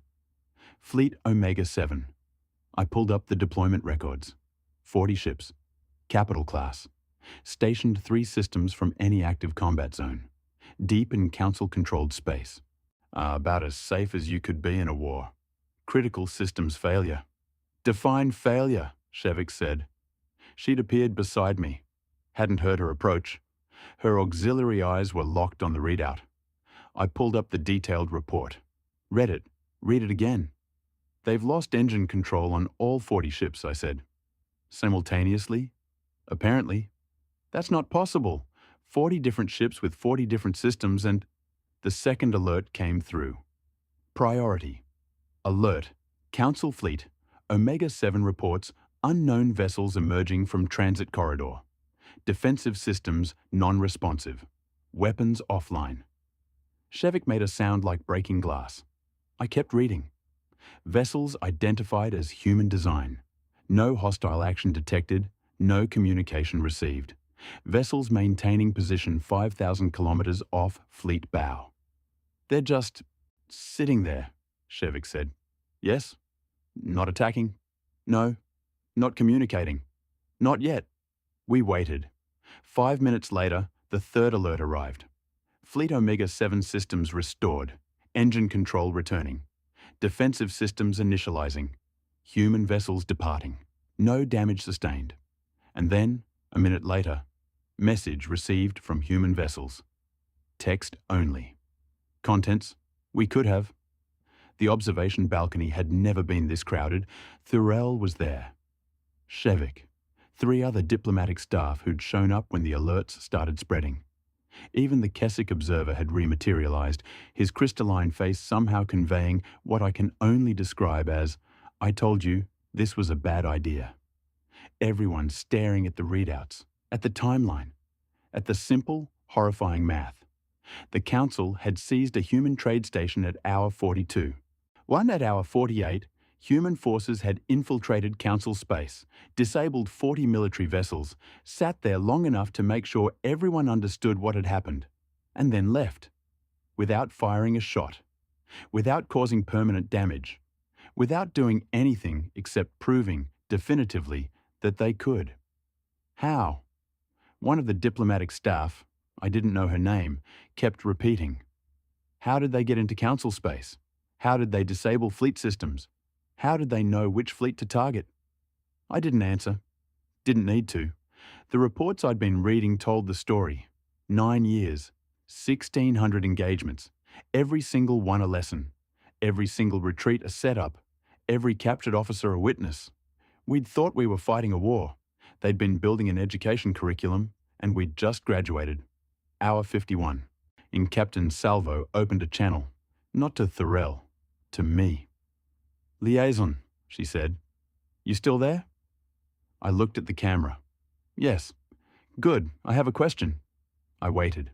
Fleet Omega-7. I pulled up the deployment records. 40 ships. Capital class. Stationed 3 systems from any active combat zone. Deep in Council-controlled space. About as safe as you could be in a war. Critical systems failure. Define failure, Shevik said. She'd appeared beside me. Hadn't heard her approach. Her auxiliary eyes were locked on the readout. I pulled up the detailed report. Read it. Read it again. They've lost engine control on all 40 ships, I said. Simultaneously? Apparently. That's not possible. 40 different ships with 40 different systems and... The second alert came through. Priority. Alert. Council Fleet. Omega-7 reports unknown vessels emerging from transit corridor. Defensive systems non-responsive. Weapons offline. Shevik made a sound like breaking glass. I kept reading. Vessels identified as human design. No hostile action detected. No communication received. Vessels maintaining position 5,000 kilometers off fleet bow. They're just sitting there, Shevik said. Yes? Not attacking? No. Not communicating? Not yet. We waited. 5 minutes later, the third alert arrived. Fleet Omega-7 systems restored. Engine control returning. Defensive systems initializing. Human vessels departing. No damage sustained. And then, a minute later, message received from human vessels. Text only. Contents, we could have. The observation balcony had never been this crowded. Thorell was there. Shevik. 3 other diplomatic staff who'd shown up when the alerts started spreading. Even the Keswick observer had rematerialized, his crystalline face somehow conveying what I can only describe as, I told you, this was a bad idea. Everyone staring at the readouts, at the timeline, at the simple, horrifying math. The Council had seized a human trade station at hour 42. One at hour 48, human forces had infiltrated Council space, disabled 40 military vessels, sat there long enough to make sure everyone understood what had happened, and then left, without firing a shot, without causing permanent damage, without doing anything except proving, definitively, that they could. How? One of the diplomatic staff, I didn't know her name, kept repeating. How did they get into Council space? How did they disable fleet systems? How did they know which fleet to target? I didn't answer. Didn't need to. The reports I'd been reading told the story. 9 years, 1,600 engagements, every single one a lesson, every single retreat a setup, every captured officer a witness. We'd thought we were fighting a war. They'd been building an education curriculum, and we'd just graduated. Hour 51. In Captain Salvo opened a channel, not to Thorell, to me. Liaison, she said. You still there? I looked at the camera. Yes. Good, I have a question. I waited.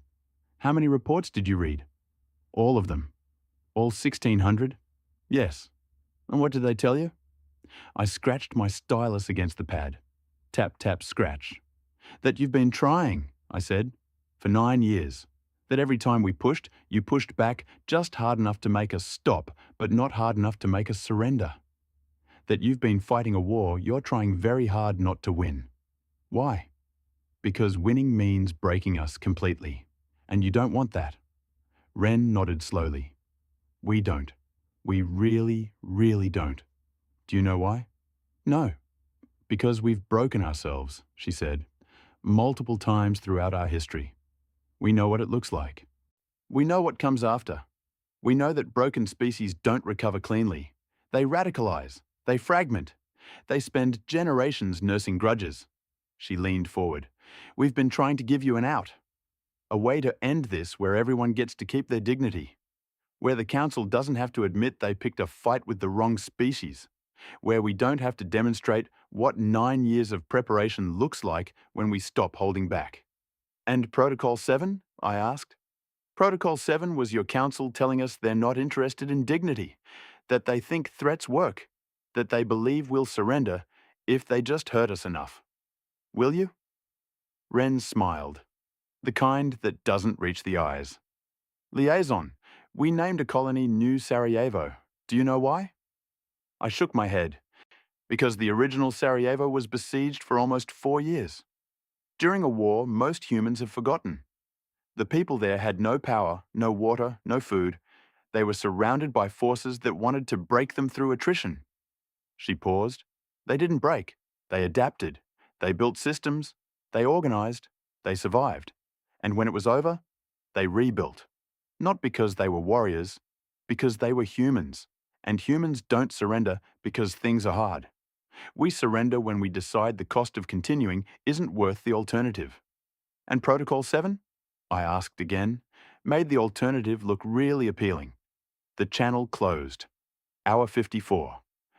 How many reports did you read? All of them. All 1,600? Yes. And what did they tell you? I scratched my stylus against the pad. Tap, tap, scratch. That you've been trying, I said, for 9 years. That every time we pushed, you pushed back just hard enough to make us stop, but not hard enough to make us surrender. That you've been fighting a war you're trying very hard not to win. Why? Because winning means breaking us completely. And you don't want that. Ren nodded slowly. We don't. We really, really don't. Do you know why? No. Because we've broken ourselves, she said, multiple times throughout our history. We know what it looks like. We know what comes after. We know that broken species don't recover cleanly. They radicalize. They fragment. They spend generations nursing grudges. She leaned forward. We've been trying to give you an out. A way to end this where everyone gets to keep their dignity. Where the council doesn't have to admit they picked a fight with the wrong species. Where we don't have to demonstrate what 9 years of preparation looks like when we stop holding back. And Protocol 7? I asked. Protocol 7 was your council telling us they're not interested in dignity, that they think threats work, that they believe we'll surrender if they just hurt us enough. Will you? Ren smiled, the kind that doesn't reach the eyes. Liaison, we named a colony New Sarajevo. Do you know why? I shook my head. Because the original Sarajevo was besieged for almost 4 years. During a war, most humans have forgotten. The people there had no power, no water, no food. They were surrounded by forces that wanted to break them through attrition. She paused. They didn't break. They adapted. They built systems. They organized. They survived. And when it was over, they rebuilt. Not because they were warriors, because they were humans. And humans don't surrender because things are hard. We surrender when we decide the cost of continuing isn't worth the alternative. And Protocol 7? I asked again, made the alternative look really appealing. The channel closed. Hour 54.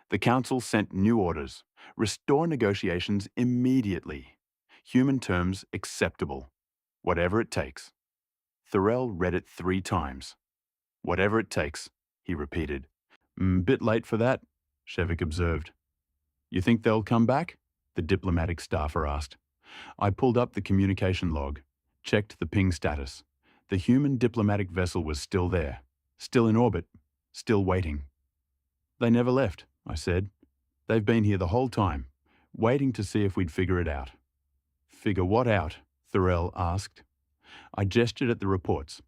The council sent new orders. Restore negotiations immediately. Human terms acceptable. Whatever it takes. Thorell read it 3 times. Whatever it takes, he repeated. Bit late for that, Shevik observed. You think they'll come back? The diplomatic staffer asked. I pulled up the communication log, checked the ping status. The human diplomatic vessel was still there, still in orbit, still waiting. They never left, I said. They've been here the whole time, waiting to see if we'd figure it out. Figure what out? Thorell asked. I gestured at the reports,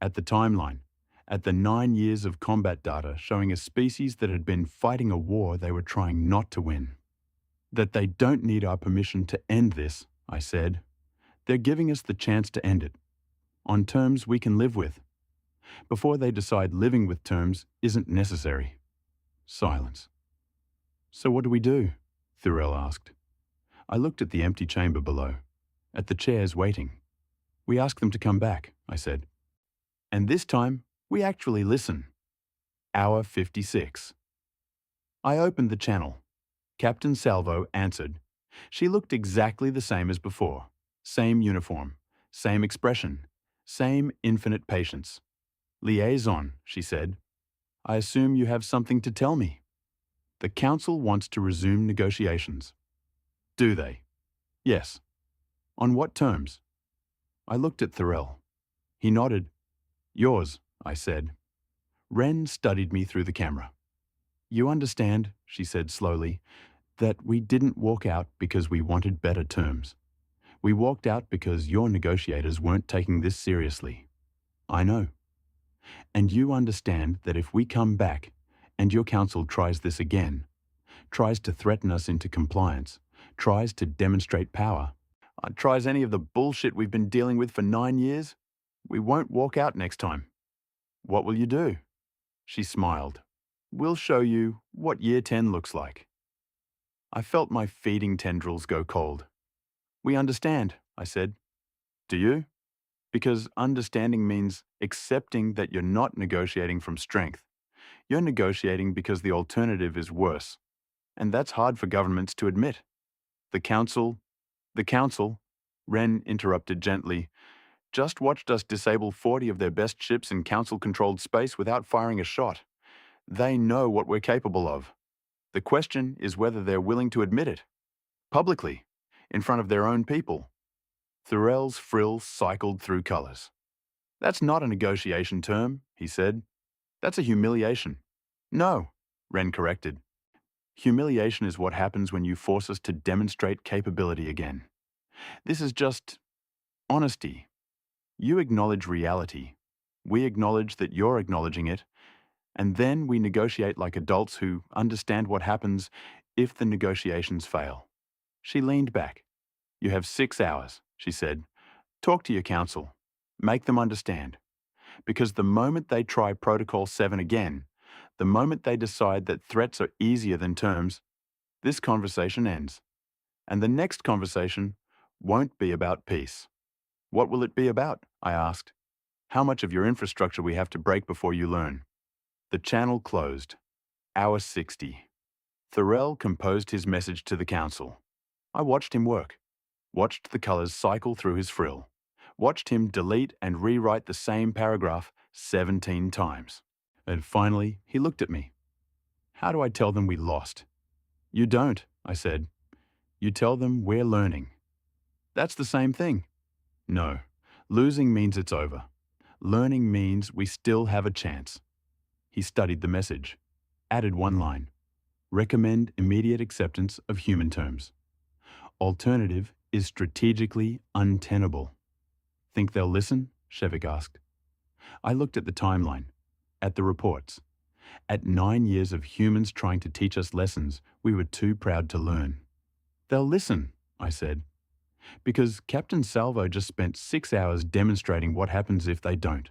at the timeline, at the 9 years of combat data showing a species that had been fighting a war they were trying not to win. That they don't need our permission to end this, I said. They're giving us the chance to end it, on terms we can live with, before they decide living with terms isn't necessary. Silence. So what do we do? Thorell asked. I looked at the empty chamber below, at the chairs waiting. We ask them to come back, I said. And this time, we actually listen. Hour 56. I opened the channel. Captain Salvo answered. She looked exactly the same as before. Same uniform, same expression, same infinite patience. Liaison, she said. I assume you have something to tell me. The council wants to resume negotiations. Do they? Yes. On what terms? I looked at Thorell. He nodded. Yours, I said. Ren studied me through the camera. You understand, she said slowly, that we didn't walk out because we wanted better terms. We walked out because your negotiators weren't taking this seriously. I know. And you understand that if we come back and your council tries this again, tries to threaten us into compliance, tries to demonstrate power, tries any of the bullshit we've been dealing with for 9 years, we won't walk out next time. What will you do? She smiled. We'll show you what Year 10 looks like. I felt my feeding tendrils go cold. We understand, I said. Do you? Because understanding means accepting that you're not negotiating from strength. You're negotiating because the alternative is worse. And that's hard for governments to admit. The council, Ren interrupted gently. just watched us disable 40 of their best ships in council-controlled space without firing a shot. They know what we're capable of. The question is whether they're willing to admit it. Publicly, in front of their own people. Thurell's frill cycled through colors. That's not a negotiation term, he said. That's a humiliation. No, Wren corrected. Humiliation is what happens when you force us to demonstrate capability again. This is just honesty. You acknowledge reality. We acknowledge that you're acknowledging it. And then we negotiate like adults who understand what happens if the negotiations fail. She leaned back. You have 6 hours, she said. Talk to your council. Make them understand. Because the moment they try Protocol 7 again, the moment they decide that threats are easier than terms, this conversation ends. And the next conversation won't be about peace. What will it be about? I asked. How much of your infrastructure we have to break before you learn? The channel closed. Hour 60. Thurell composed his message to the council. I watched him work. Watched the colors cycle through his frill. Watched him delete and rewrite the same paragraph 17 times. And finally, he looked at me. How do I tell them we lost? You don't, I said. You tell them we're learning. That's the same thing. No, losing means it's over. Learning means we still have a chance. He studied the message. Added one line. Recommend immediate acceptance of human terms. Alternative is strategically untenable. Think they'll listen? Shevik asked. I looked at the timeline, at the reports. At 9 years of humans trying to teach us lessons, we were too proud to learn. They'll listen, I said. Because Captain Salvo just spent 6 hours demonstrating what happens if they don't.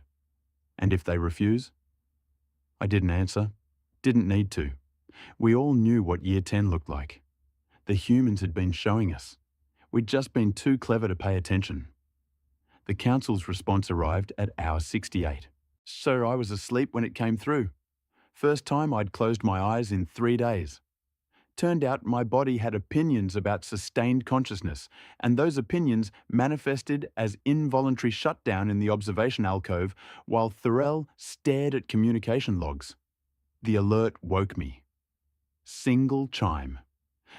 And if they refuse? I didn't answer. Didn't need to. We all knew what Year 10 looked like. The humans had been showing us. We'd just been too clever to pay attention. The council's response arrived at hour 68. So I was asleep when it came through. First time I'd closed my eyes in 3 days. Turned out my body had opinions about sustained consciousness, and those opinions manifested as involuntary shutdown in the observation alcove while Thurell stared at communication logs. The alert woke me. Single chime.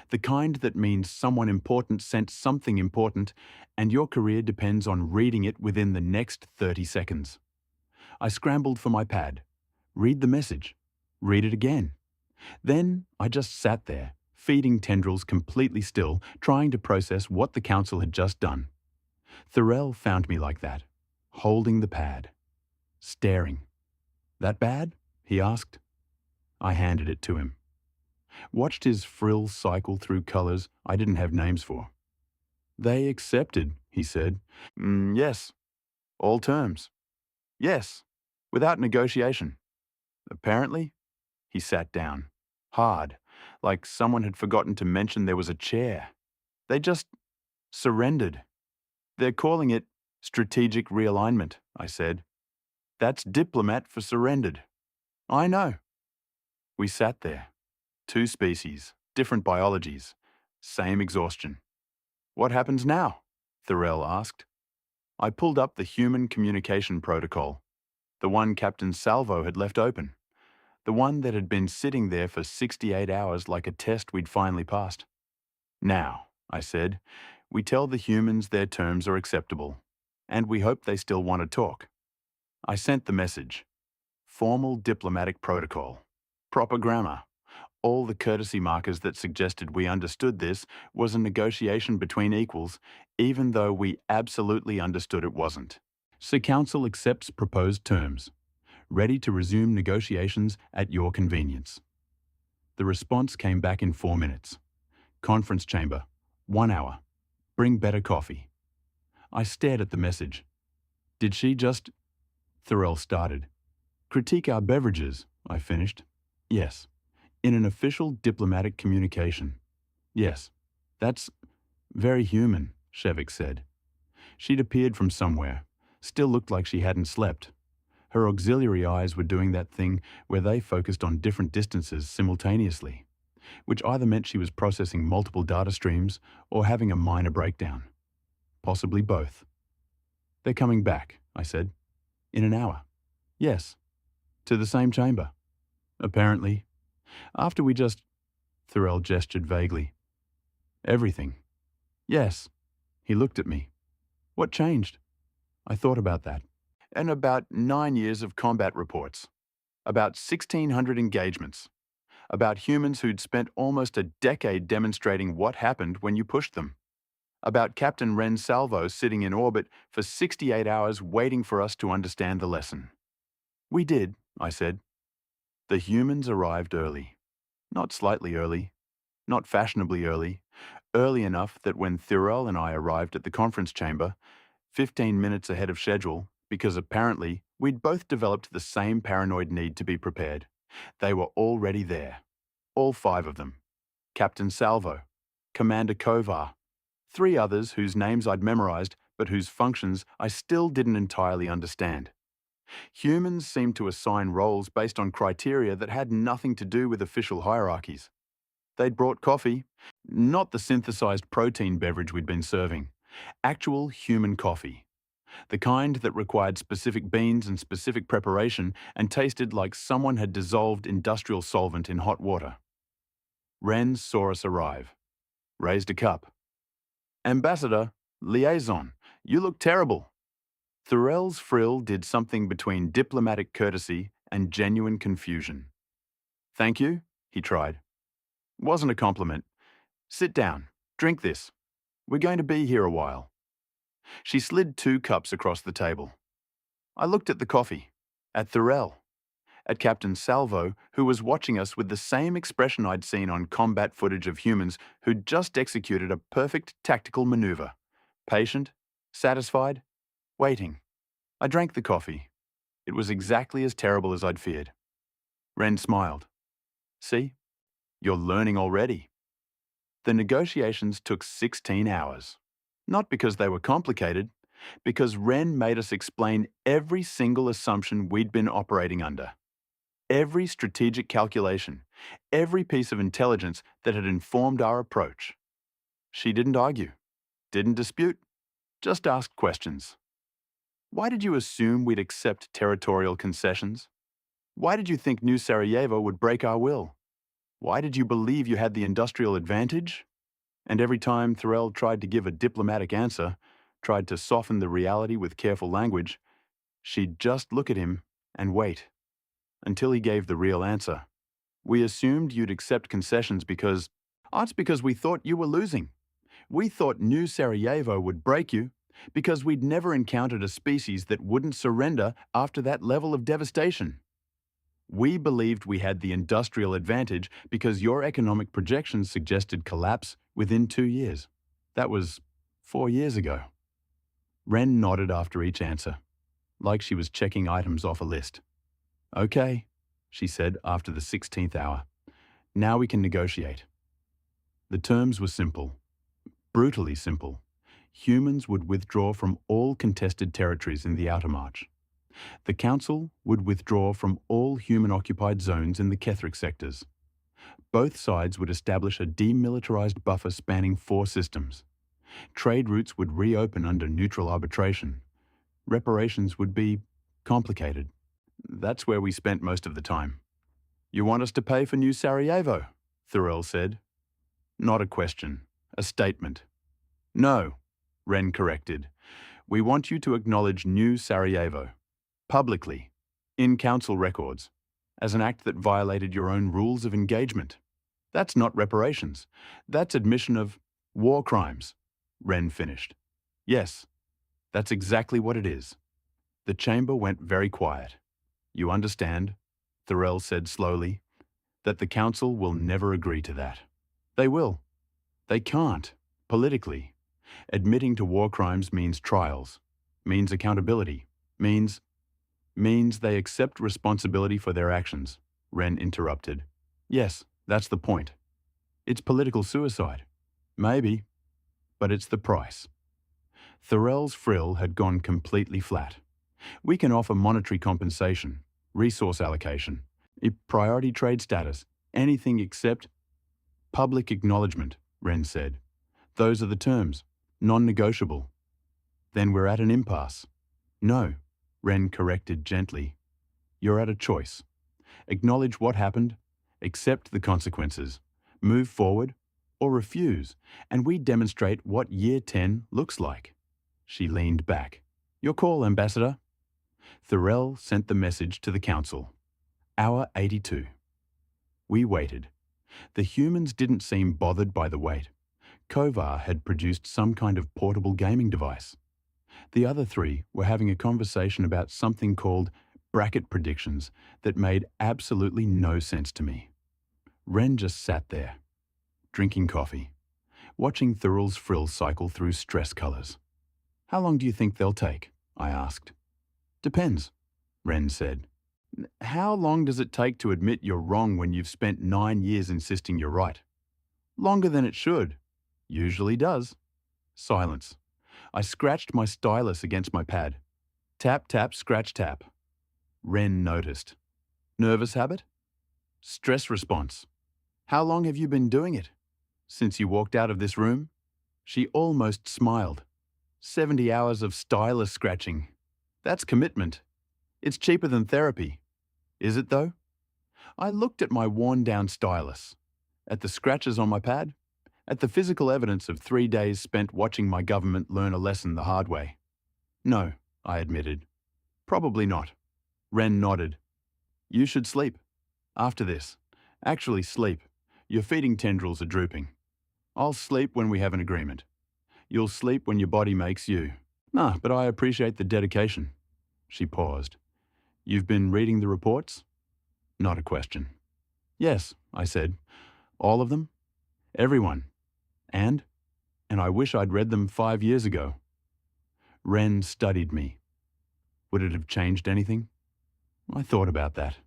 The kind that means someone important sent something important, and your career depends on reading it within the next 30 seconds. I scrambled for my pad. Read the message. Read it again. Then I just sat there, feeding tendrils completely still, trying to process what the council had just done. Thurell found me like that, holding the pad, staring. That bad? He asked. I handed it to him. Watched his frill cycle through colors I didn't have names for. They accepted, he said. Yes. All terms. Yes. Without negotiation. Apparently, he sat down. Hard, like someone had forgotten to mention there was a chair. They just surrendered. They're calling it strategic realignment, I said. That's diplomat for surrendered. I know. We sat there. 2 species, different biologies, same exhaustion. What happens now? Thurell asked. I pulled up the human communication protocol, the one Captain Salvo had left open. The one that had been sitting there for 68 hours like a test we'd finally passed. Now, I said, we tell the humans their terms are acceptable, and we hope they still want to talk. I sent the message. Formal diplomatic protocol. Proper grammar. All the courtesy markers that suggested we understood this was a negotiation between equals, even though we absolutely understood it wasn't. So Council accepts proposed terms. Ready to resume negotiations at your convenience. The response came back in 4 minutes. Conference chamber, 1 hour. Bring better coffee. I stared at the message. Did she just... Thurell started. Critique our beverages, I finished. Yes. In an official diplomatic communication. Yes. That's very human, Shevik said. She'd appeared from somewhere. Still looked like she hadn't slept. Her auxiliary eyes were doing that thing where they focused on different distances simultaneously, which either meant she was processing multiple data streams or having a minor breakdown. Possibly both. They're coming back, I said. In an hour. Yes. To the same chamber. Apparently. After we just... Thurell gestured vaguely. Everything. Yes. He looked at me. What changed? I thought about that. And about 9 years of combat reports. About 1,600 engagements. About humans who'd spent almost a decade demonstrating what happened when you pushed them. About Captain Ren Salvo sitting in orbit for 68 hours waiting for us to understand the lesson. We did, I said. The humans arrived early. Not slightly early. Not fashionably early. Early enough that when Thurell and I arrived at the conference chamber, 15 minutes ahead of schedule, because apparently we'd both developed the same paranoid need to be prepared, they were already there. All 5 of them. Captain Salvo, Commander Kovar, 3 others whose names I'd memorized but whose functions I still didn't entirely understand. Humans seemed to assign roles based on criteria that had nothing to do with official hierarchies. They'd brought coffee, not the synthesized protein beverage we'd been serving, actual human coffee. The kind that required specific beans and specific preparation and tasted like someone had dissolved industrial solvent in hot water. Ren saw us arrive. Raised a cup. Ambassador, liaison, you look terrible. Thurell's frill did something between diplomatic courtesy and genuine confusion. Thank you, he tried. Wasn't a compliment. Sit down. Drink this. We're going to be here a while. She slid 2 cups across the table. I looked at the coffee, at Thurell, at Captain Salvo, who was watching us with the same expression I'd seen on combat footage of humans who'd just executed a perfect tactical maneuver. Patient, satisfied, waiting. I drank the coffee. It was exactly as terrible as I'd feared. Ren smiled. See? You're learning already. The negotiations took 16 hours. Not because they were complicated, because Ren made us explain every single assumption we'd been operating under. Every strategic calculation, every piece of intelligence that had informed our approach. She didn't argue, didn't dispute, just asked questions. Why did you assume we'd accept territorial concessions? Why did you think New Sarajevo would break our will? Why did you believe you had the industrial advantage? And every time Thurell tried to give a diplomatic answer, tried to soften the reality with careful language, she'd just look at him and wait until he gave the real answer. We assumed you'd accept concessions because... it's because we thought you were losing. We thought New Sarajevo would break you because we'd never encountered a species that wouldn't surrender after that level of devastation. We believed we had the industrial advantage because your economic projections suggested collapse within 2 years. That was 4 years ago. Ren nodded after each answer, like she was checking items off a list. Okay, she said after the 16th hour. Now we can negotiate. The terms were simple, brutally simple. Humans would withdraw from all contested territories in the Outer March. The Council would withdraw from all human-occupied zones in the Ketheric sectors. Both sides would establish a demilitarized buffer spanning 4 systems. Trade routes would reopen under neutral arbitration. Reparations would be complicated. That's where we spent most of the time. You want us to pay for New Sarajevo? Thurell said. Not a question, a statement. No, Ren corrected. We want you to acknowledge New Sarajevo. Publicly, in council records, as an act that violated your own rules of engagement. That's not reparations. That's admission of war crimes, Ren finished. Yes, that's exactly what it is. The chamber went very quiet. You understand, Thurell said slowly, that the council will never agree to that. They will. They can't, politically. Admitting to war crimes means trials, means accountability, means they accept responsibility for their actions, Ren interrupted. Yes, that's the point. It's political suicide. Maybe, but it's the price. Thurell's frill had gone completely flat. We can offer monetary compensation, resource allocation, priority trade status, anything except public acknowledgement, Ren said. Those are the terms, non-negotiable. Then we're at an impasse. No, Wren corrected gently. You're at a choice. Acknowledge what happened, accept the consequences, move forward, or refuse, and we demonstrate what Year 10 looks like. She leaned back. Your call, Ambassador. Thorell sent the message to the Council. Hour 82. We waited. The humans didn't seem bothered by the wait. Kovar had produced some kind of portable gaming device. The other three were having a conversation about something called bracket predictions that made absolutely no sense to me. Wren just sat there, drinking coffee, watching Thorell's frill cycle through stress colours. How long do you think they'll take? I asked. Depends, Wren said. How long does it take to admit you're wrong when you've spent 9 years insisting you're right? Longer than it should. Usually does. Silence. I scratched my stylus against my pad. Tap, tap, scratch, tap. Wren noticed. Nervous habit? Stress response. How long have you been doing it? Since you walked out of this room? She almost smiled. 70 hours of stylus scratching. That's commitment. It's cheaper than therapy. Is it though? I looked at my worn-down stylus, at the scratches on my pad, at the physical evidence of 3 days spent watching my government learn a lesson the hard way. No, I admitted. Probably not. Wren nodded. You should sleep. After this. Actually sleep. Your feeding tendrils are drooping. I'll sleep when we have an agreement. You'll sleep when your body makes you. Nah, but I appreciate the dedication. She paused. You've been reading the reports? Not a question. Yes, I said. All of them? Everyone. And I wish I'd read them 5 years ago. Wren studied me. Would it have changed anything? I thought about that.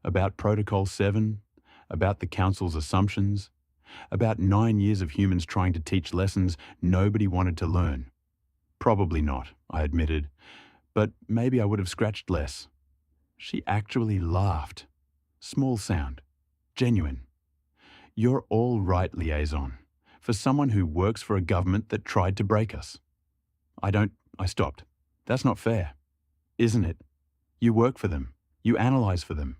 About Protocol 7, about the Council's assumptions, about 9 years of humans trying to teach lessons nobody wanted to learn. Probably not, I admitted, but maybe I would have scratched less. She actually laughed. Small sound. Genuine. You're all right, liaison. For someone who works for a government that tried to break us. I stopped. That's not fair. Isn't it? You work for them. You analyze for them.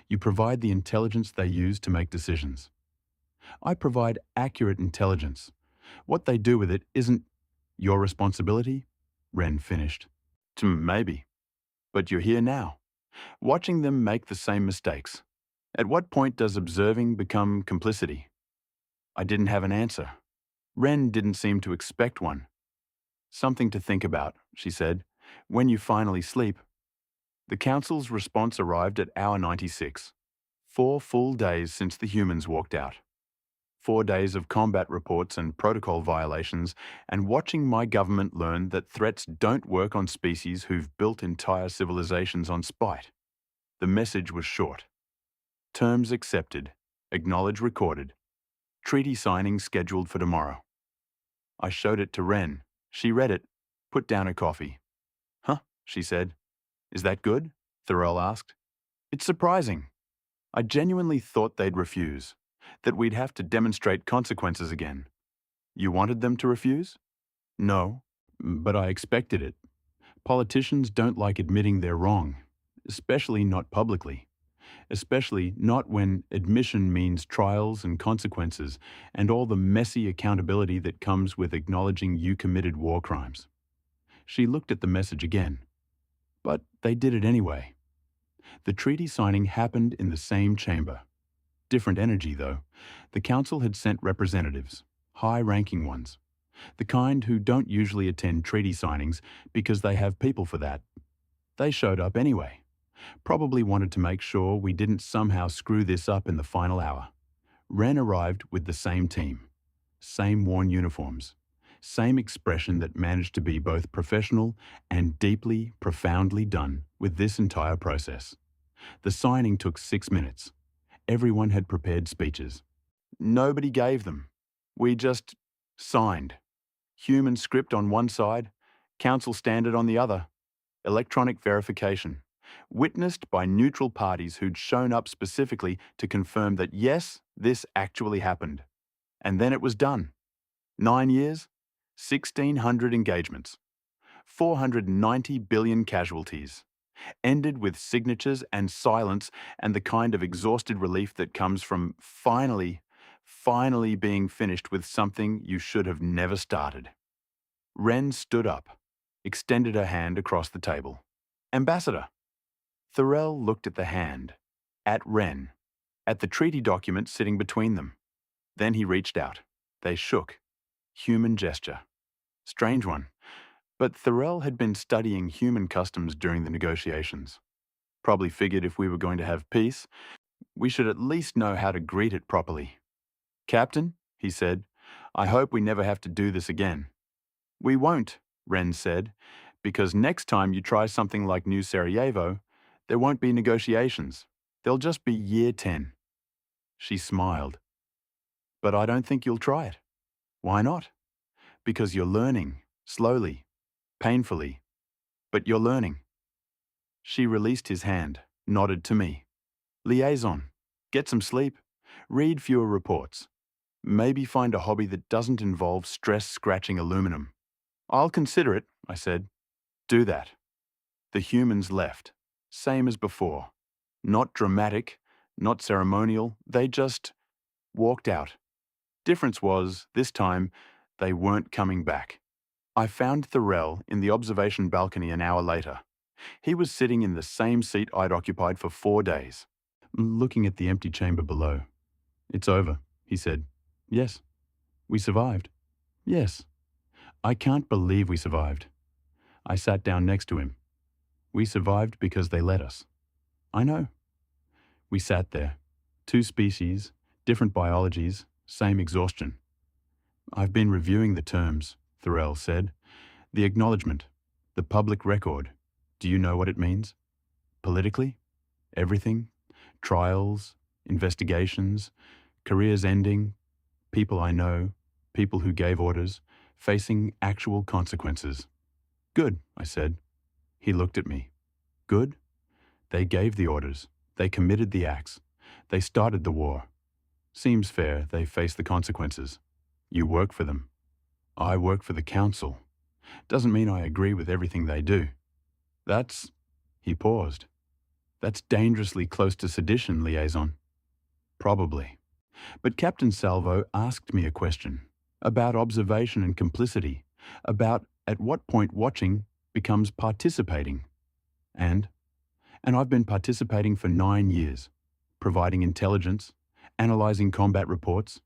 You provide the intelligence they use to make decisions. I provide accurate intelligence. What they do with it isn't your responsibility, Wren finished. Maybe. But you're here now, watching them make the same mistakes. At what point does observing become complicity? I didn't have an answer. Wren didn't seem to expect one. Something to think about, she said, when you finally sleep. The Council's response arrived at hour 96. 4 full days since the humans walked out. 4 days of combat reports and protocol violations, and watching my government learn that threats don't work on species who've built entire civilizations on spite. The message was short. Terms accepted. Acknowledge recorded. Treaty signing scheduled for tomorrow. I showed it to Wren. She read it, put down her coffee. Huh, she said. Is that good? Thorell asked. It's surprising. I genuinely thought they'd refuse, that we'd have to demonstrate consequences again. You wanted them to refuse? No, but I expected it. Politicians don't like admitting they're wrong, especially not publicly. Especially not when admission means trials and consequences and all the messy accountability that comes with acknowledging you committed war crimes. She looked at the message again. But they did it anyway. The treaty signing happened in the same chamber. Different energy, though. The Council had sent representatives, high-ranking ones, the kind who don't usually attend treaty signings because they have people for that. They showed up anyway. Probably wanted to make sure we didn't somehow screw this up in the final hour. Wren arrived with the same team, same worn uniforms, same expression that managed to be both professional and deeply, profoundly done with this entire process. The signing took 6 minutes. Everyone had prepared speeches. Nobody gave them. We just signed. Human script on one side, council standard on the other. Electronic verification. Witnessed by neutral parties who'd shown up specifically to confirm that yes, this actually happened. And then it was done. 9 years, 1,600 engagements. 490 billion casualties. Ended with signatures and silence and the kind of exhausted relief that comes from finally being finished with something you should have never started. Wren stood up, extended her hand across the table. Ambassador. Thorell looked at the hand, at Wren, at the treaty document sitting between them. Then he reached out. They shook. Human gesture. Strange one. But Thorell had been studying human customs during the negotiations. Probably figured if we were going to have peace, we should at least know how to greet it properly. Captain, he said, I hope we never have to do this again. We won't, Wren said, because next time you try something like New Sarajevo, there won't be negotiations. They'll just be year 10. She smiled. But I don't think you'll try it. Why not? Because you're learning, slowly, painfully. But you're learning. She released his hand, nodded to me. Liaison. Get some sleep. Read fewer reports. Maybe find a hobby that doesn't involve stress-scratching aluminum. I'll consider it, I said. Do that. The humans left. Same as before. Not dramatic, not ceremonial. They just walked out. Difference was, this time, they weren't coming back. I found Thorell in the observation balcony an hour later. He was sitting in the same seat I'd occupied for 4 days, looking at the empty chamber below. It's over, he said. Yes. We survived. Yes. I can't believe we survived. I sat down next to him. We survived because they let us. I know. We sat there. 2 species, different biologies, same exhaustion. I've been reviewing the terms, Thorell said. The acknowledgement, the public record. Do you know what it means? Politically? Everything? Trials, investigations, careers ending, people I know, people who gave orders, facing actual consequences. Good, I said. He looked at me. Good? They gave the orders. They committed the acts. They started the war. Seems fair they face the consequences. You work for them. I work for the council. Doesn't mean I agree with everything they do. That's... He paused. That's dangerously close to sedition, Liaison. Probably. But Captain Salvo asked me a question about observation and complicity, about at what point watching becomes participating. And I've been participating for 9 years, providing intelligence, analyzing combat reports,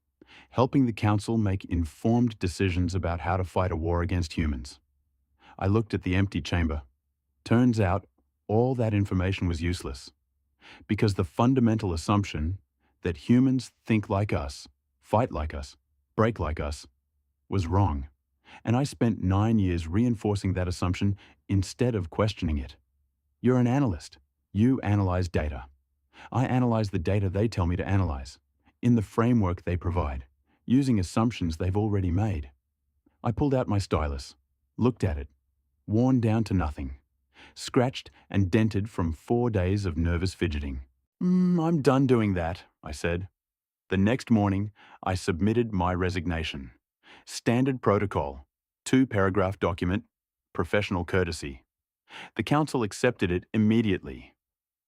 helping the Council make informed decisions about how to fight a war against humans. I looked at the empty chamber. Turns out all that information was useless, because the fundamental assumption that humans think like us, fight like us, break like us, was wrong. And I spent 9 years reinforcing that assumption instead of questioning it. You're an analyst. You analyze data. I analyze the data they tell me to analyze, in the framework they provide, using assumptions they've already made. I pulled out my stylus, looked at it, worn down to nothing, scratched and dented from 4 days of nervous fidgeting. I'm done doing that, I said. The next morning, I submitted my resignation. Standard protocol, 2-paragraph document, professional courtesy. The council accepted it immediately,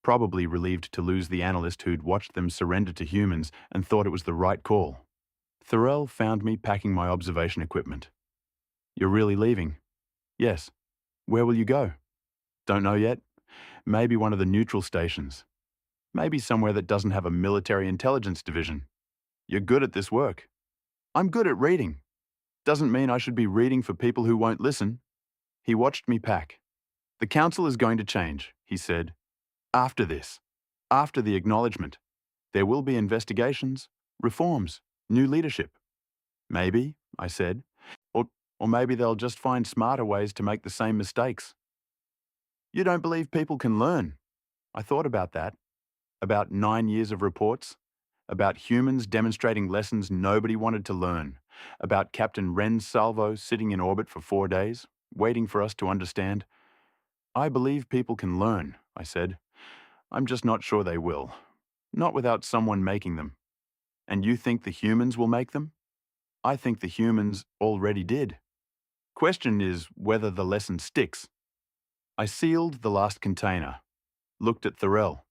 probably relieved to lose the analyst who'd watched them surrender to humans and thought it was the right call. Thorell found me packing my observation equipment. You're really leaving? Yes. Where will you go? Don't know yet. Maybe one of the neutral stations. Maybe somewhere that doesn't have a military intelligence division. You're good at this work. I'm good at reading. Doesn't mean I should be reading for people who won't listen. He watched me pack. The council is going to change, he said. After this. After the acknowledgement. There will be investigations, reforms, new leadership. Maybe, I said. Or maybe they'll just find smarter ways to make the same mistakes. You don't believe people can learn. I thought about that. About 9 years of reports. About humans demonstrating lessons nobody wanted to learn. About Captain Ren Salvo sitting in orbit for 4 days, waiting for us to understand. I believe people can learn, I said. I'm just not sure they will. Not without someone making them. And you think the humans will make them? I think the humans already did. Question is whether the lesson sticks. I sealed the last container, looked at Thorell.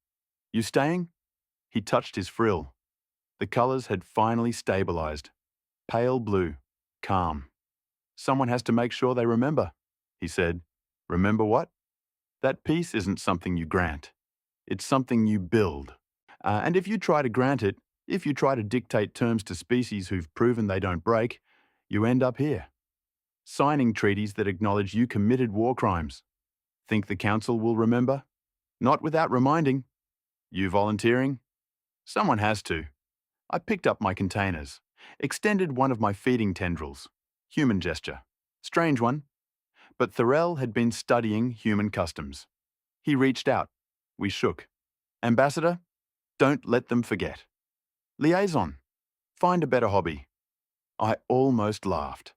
You staying? He touched his frill. The colours had finally stabilised. Pale blue, calm. Someone has to make sure they remember, he said. Remember what? That peace isn't something you grant. It's something you build. And if you try to grant it, if you try to dictate terms to species who've proven they don't break, you end up here. Signing treaties that acknowledge you committed war crimes. Think the Council will remember? Not without reminding. You volunteering? Someone has to. I picked up my containers, extended one of my feeding tendrils. Human gesture. Strange one. But Thorell had been studying human customs. He reached out. We shook. Ambassador, don't let them forget. Liaison. Find a better hobby. I almost laughed.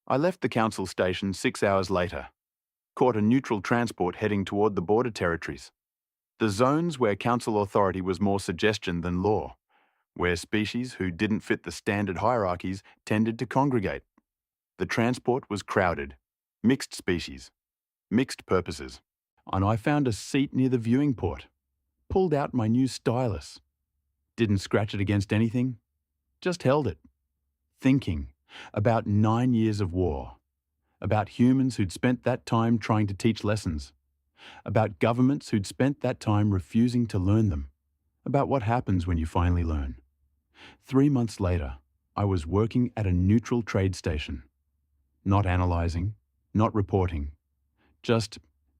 I left the council station 6 hours later. Caught a neutral transport heading toward the border territories. The zones where council authority was more suggestion than law, where species who didn't fit the standard hierarchies tended to congregate. The transport was crowded. Mixed species. Mixed purposes. And I found a seat near the viewing port. Pulled out my new stylus. Didn't scratch it against anything. Just held it. Thinking about 9 years of war. About humans who'd spent that time trying to teach lessons. About governments who'd spent that time refusing to learn them. About what happens when you finally learn. 3 months later, I was working at a neutral trade station. Not analysing, not reporting. Just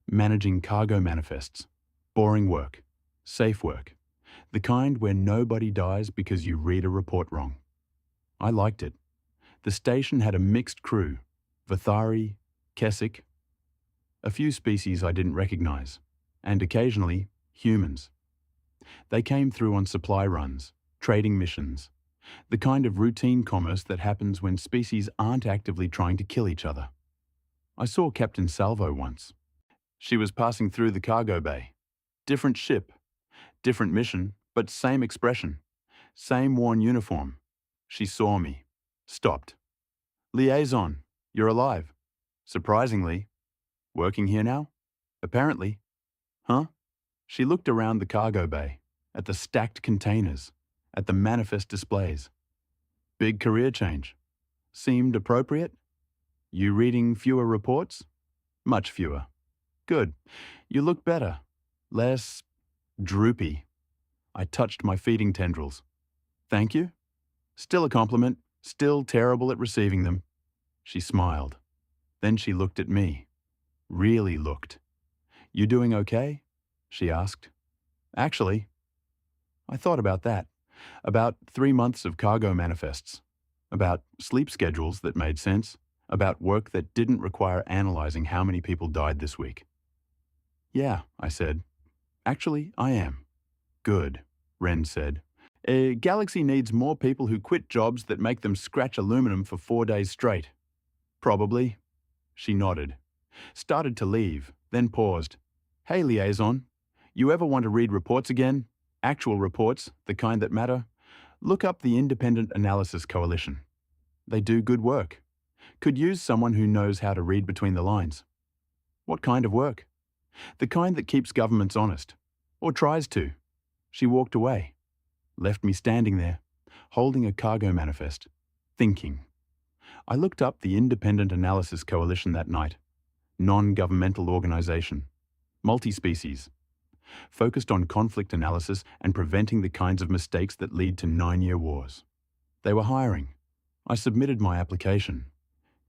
managing cargo manifests. Boring work. Safe work. The kind where nobody dies because you read a report wrong. I liked it. The station had a mixed crew. Vathari, Keswick, a few species I didn't recognise, and occasionally humans. They came through on supply runs, trading missions, the kind of routine commerce that happens when species aren't actively trying to kill each other. I saw Captain Salvo once. She was passing through the cargo bay. Different ship, different mission, but same expression, same worn uniform. She saw me, stopped. Liaison, you're alive. Surprisingly. Working here now? Apparently. Huh? She looked around the cargo bay, at the stacked containers, at the manifest displays. Big career change. Seemed appropriate? You reading fewer reports? Much fewer. Good. You look better. Less droopy. I touched my feeding tendrils. Thank you? Still a compliment, still terrible at receiving them. She smiled. Then she looked at me. Really looked. You doing okay? She asked. Actually. I thought about that. About 3 months of cargo manifests. About sleep schedules that made sense. About work that didn't require analysing how many people died this week. Yeah, I said. Actually, I am. Good, Ren said. A galaxy needs more people who quit jobs that make them scratch aluminum for 4 days straight. Probably. She nodded. Started to leave, then paused. Hey, Liaison. You ever want to read reports again? Actual reports, the kind that matter? Look up the Independent Analysis Coalition. They do good work. Could use someone who knows how to read between the lines. What kind of work? The kind that keeps governments honest. Or tries to. She walked away. Left me standing there, holding a cargo manifest, thinking. I looked up the Independent Analysis Coalition that night. Non-governmental organisation. Multi-species. Focused on conflict analysis and preventing the kinds of mistakes that lead to 9-year wars. They were hiring. I submitted my application.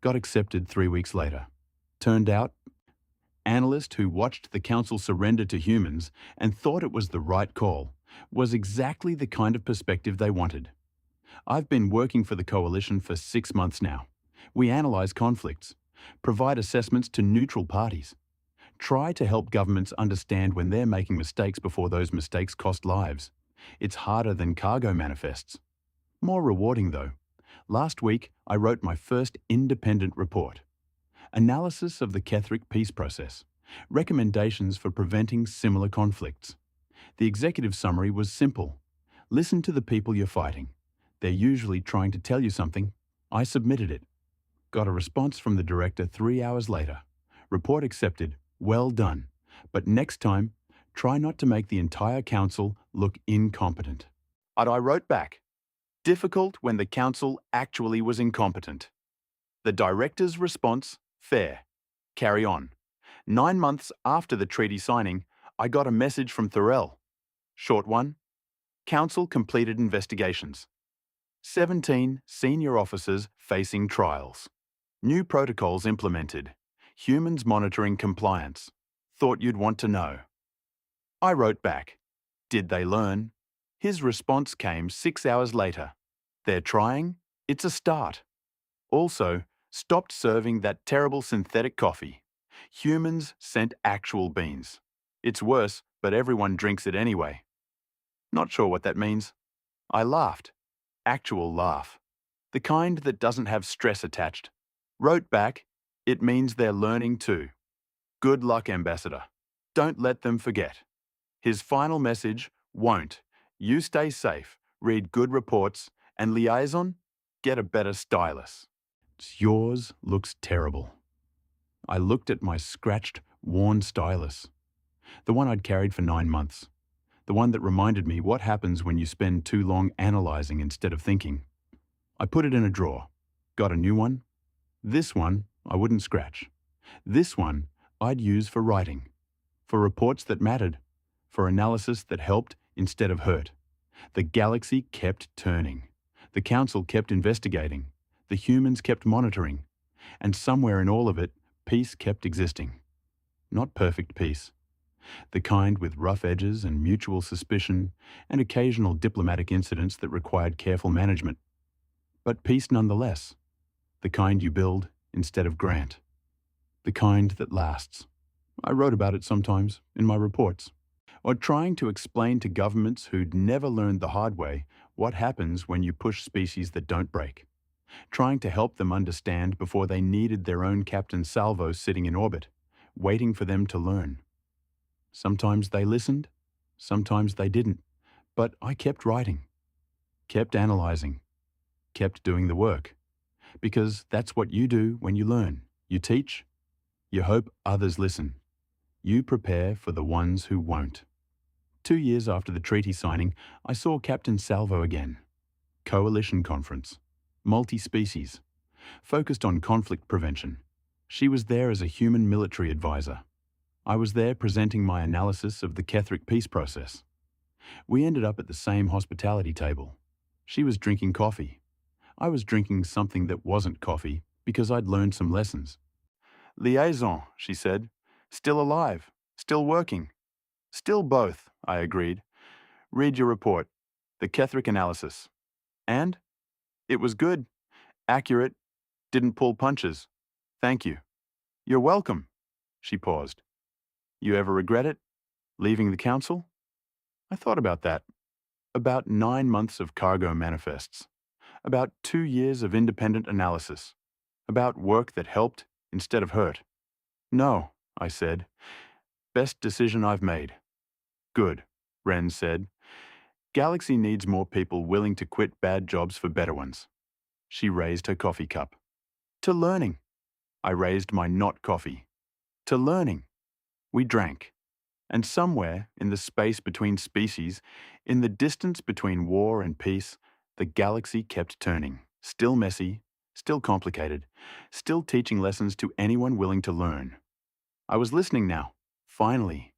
Got accepted 3 weeks later. Turned out, analyst who watched the council surrender to humans and thought it was the right call was exactly the kind of perspective they wanted. I've been working for the coalition for 6 months now. We analyse conflicts, provide assessments to neutral parties, try to help governments understand when they're making mistakes before those mistakes cost lives. It's harder than cargo manifests. More rewarding though. Last week, I wrote my first independent report. Analysis of the Ketheric peace process. Recommendations for preventing similar conflicts. The executive summary was simple. Listen to the people you're fighting. They're usually trying to tell you something. I submitted it. Got a response from the director 3 hours later. Report accepted. Well done. But next time, try not to make the entire council look incompetent. And I wrote back, difficult when the council actually was incompetent. The director's response, fair. Carry on. 9 months after the treaty signing, I got a message from Thorell. Short one. Council completed investigations. 17 senior officers facing trials. New protocols implemented. Humans monitoring compliance. Thought you'd want to know. I wrote back. Did they learn? His response came 6 hours later. They're trying. It's a start. Also, stopped serving that terrible synthetic coffee. Humans sent actual beans. It's worse, but everyone drinks it anyway. Not sure what that means. I laughed. Actual laugh. The kind that doesn't have stress attached. Wrote back, it means they're learning too. Good luck, Ambassador. Don't let them forget. His final message, won't. You stay safe, read good reports, and liaison, get a better stylus. Yours looks terrible. I looked at my scratched, worn stylus. The one I'd carried for 9 months. The one that reminded me what happens when you spend too long analysing instead of thinking. I put it in a drawer. Got a new one. This one I wouldn't scratch. This one I'd use for writing. For reports that mattered. For analysis that helped instead of hurt. The galaxy kept turning. The council kept investigating. The humans kept monitoring. And somewhere in all of it, peace kept existing. Not perfect peace. The kind with rough edges and mutual suspicion and occasional diplomatic incidents that required careful management. But peace nonetheless. The kind you build instead of grant. The kind that lasts. I wrote about it sometimes in my reports. Or trying to explain to governments who'd never learned the hard way what happens when you push species that don't break. Trying to help them understand before they needed their own Captain Salvo sitting in orbit, waiting for them to learn. Sometimes they listened, sometimes they didn't, but I kept writing, kept analysing, kept doing the work. Because that's what you do when you learn. You teach, you hope others listen. You prepare for the ones who won't. 2 years after the treaty signing, I saw Captain Salvo again. Coalition conference. Multi-species. Focused on conflict prevention. She was there as a human military advisor. I was there presenting my analysis of the Ketheric peace process. We ended up at the same hospitality table. She was drinking coffee. I was drinking something that wasn't coffee because I'd learned some lessons. Liaison, she said. Still alive. Still working. Still both, I agreed. Read your report. The Ketheric analysis. And? It was good. Accurate. Didn't pull punches. Thank you. You're welcome. She paused. You ever regret it? Leaving the council? I thought about that. About 9 months of cargo manifests. About 2 years of independent analysis. About work that helped instead of hurt. No, I said. Best decision I've made. Good, Ren said. Galaxy needs more people willing to quit bad jobs for better ones. She raised her coffee cup. To learning. I raised my not coffee. To learning. We drank. And somewhere in the space between species, in the distance between war and peace, the galaxy kept turning. Still messy, still complicated, still teaching lessons to anyone willing to learn. I was listening now, finally,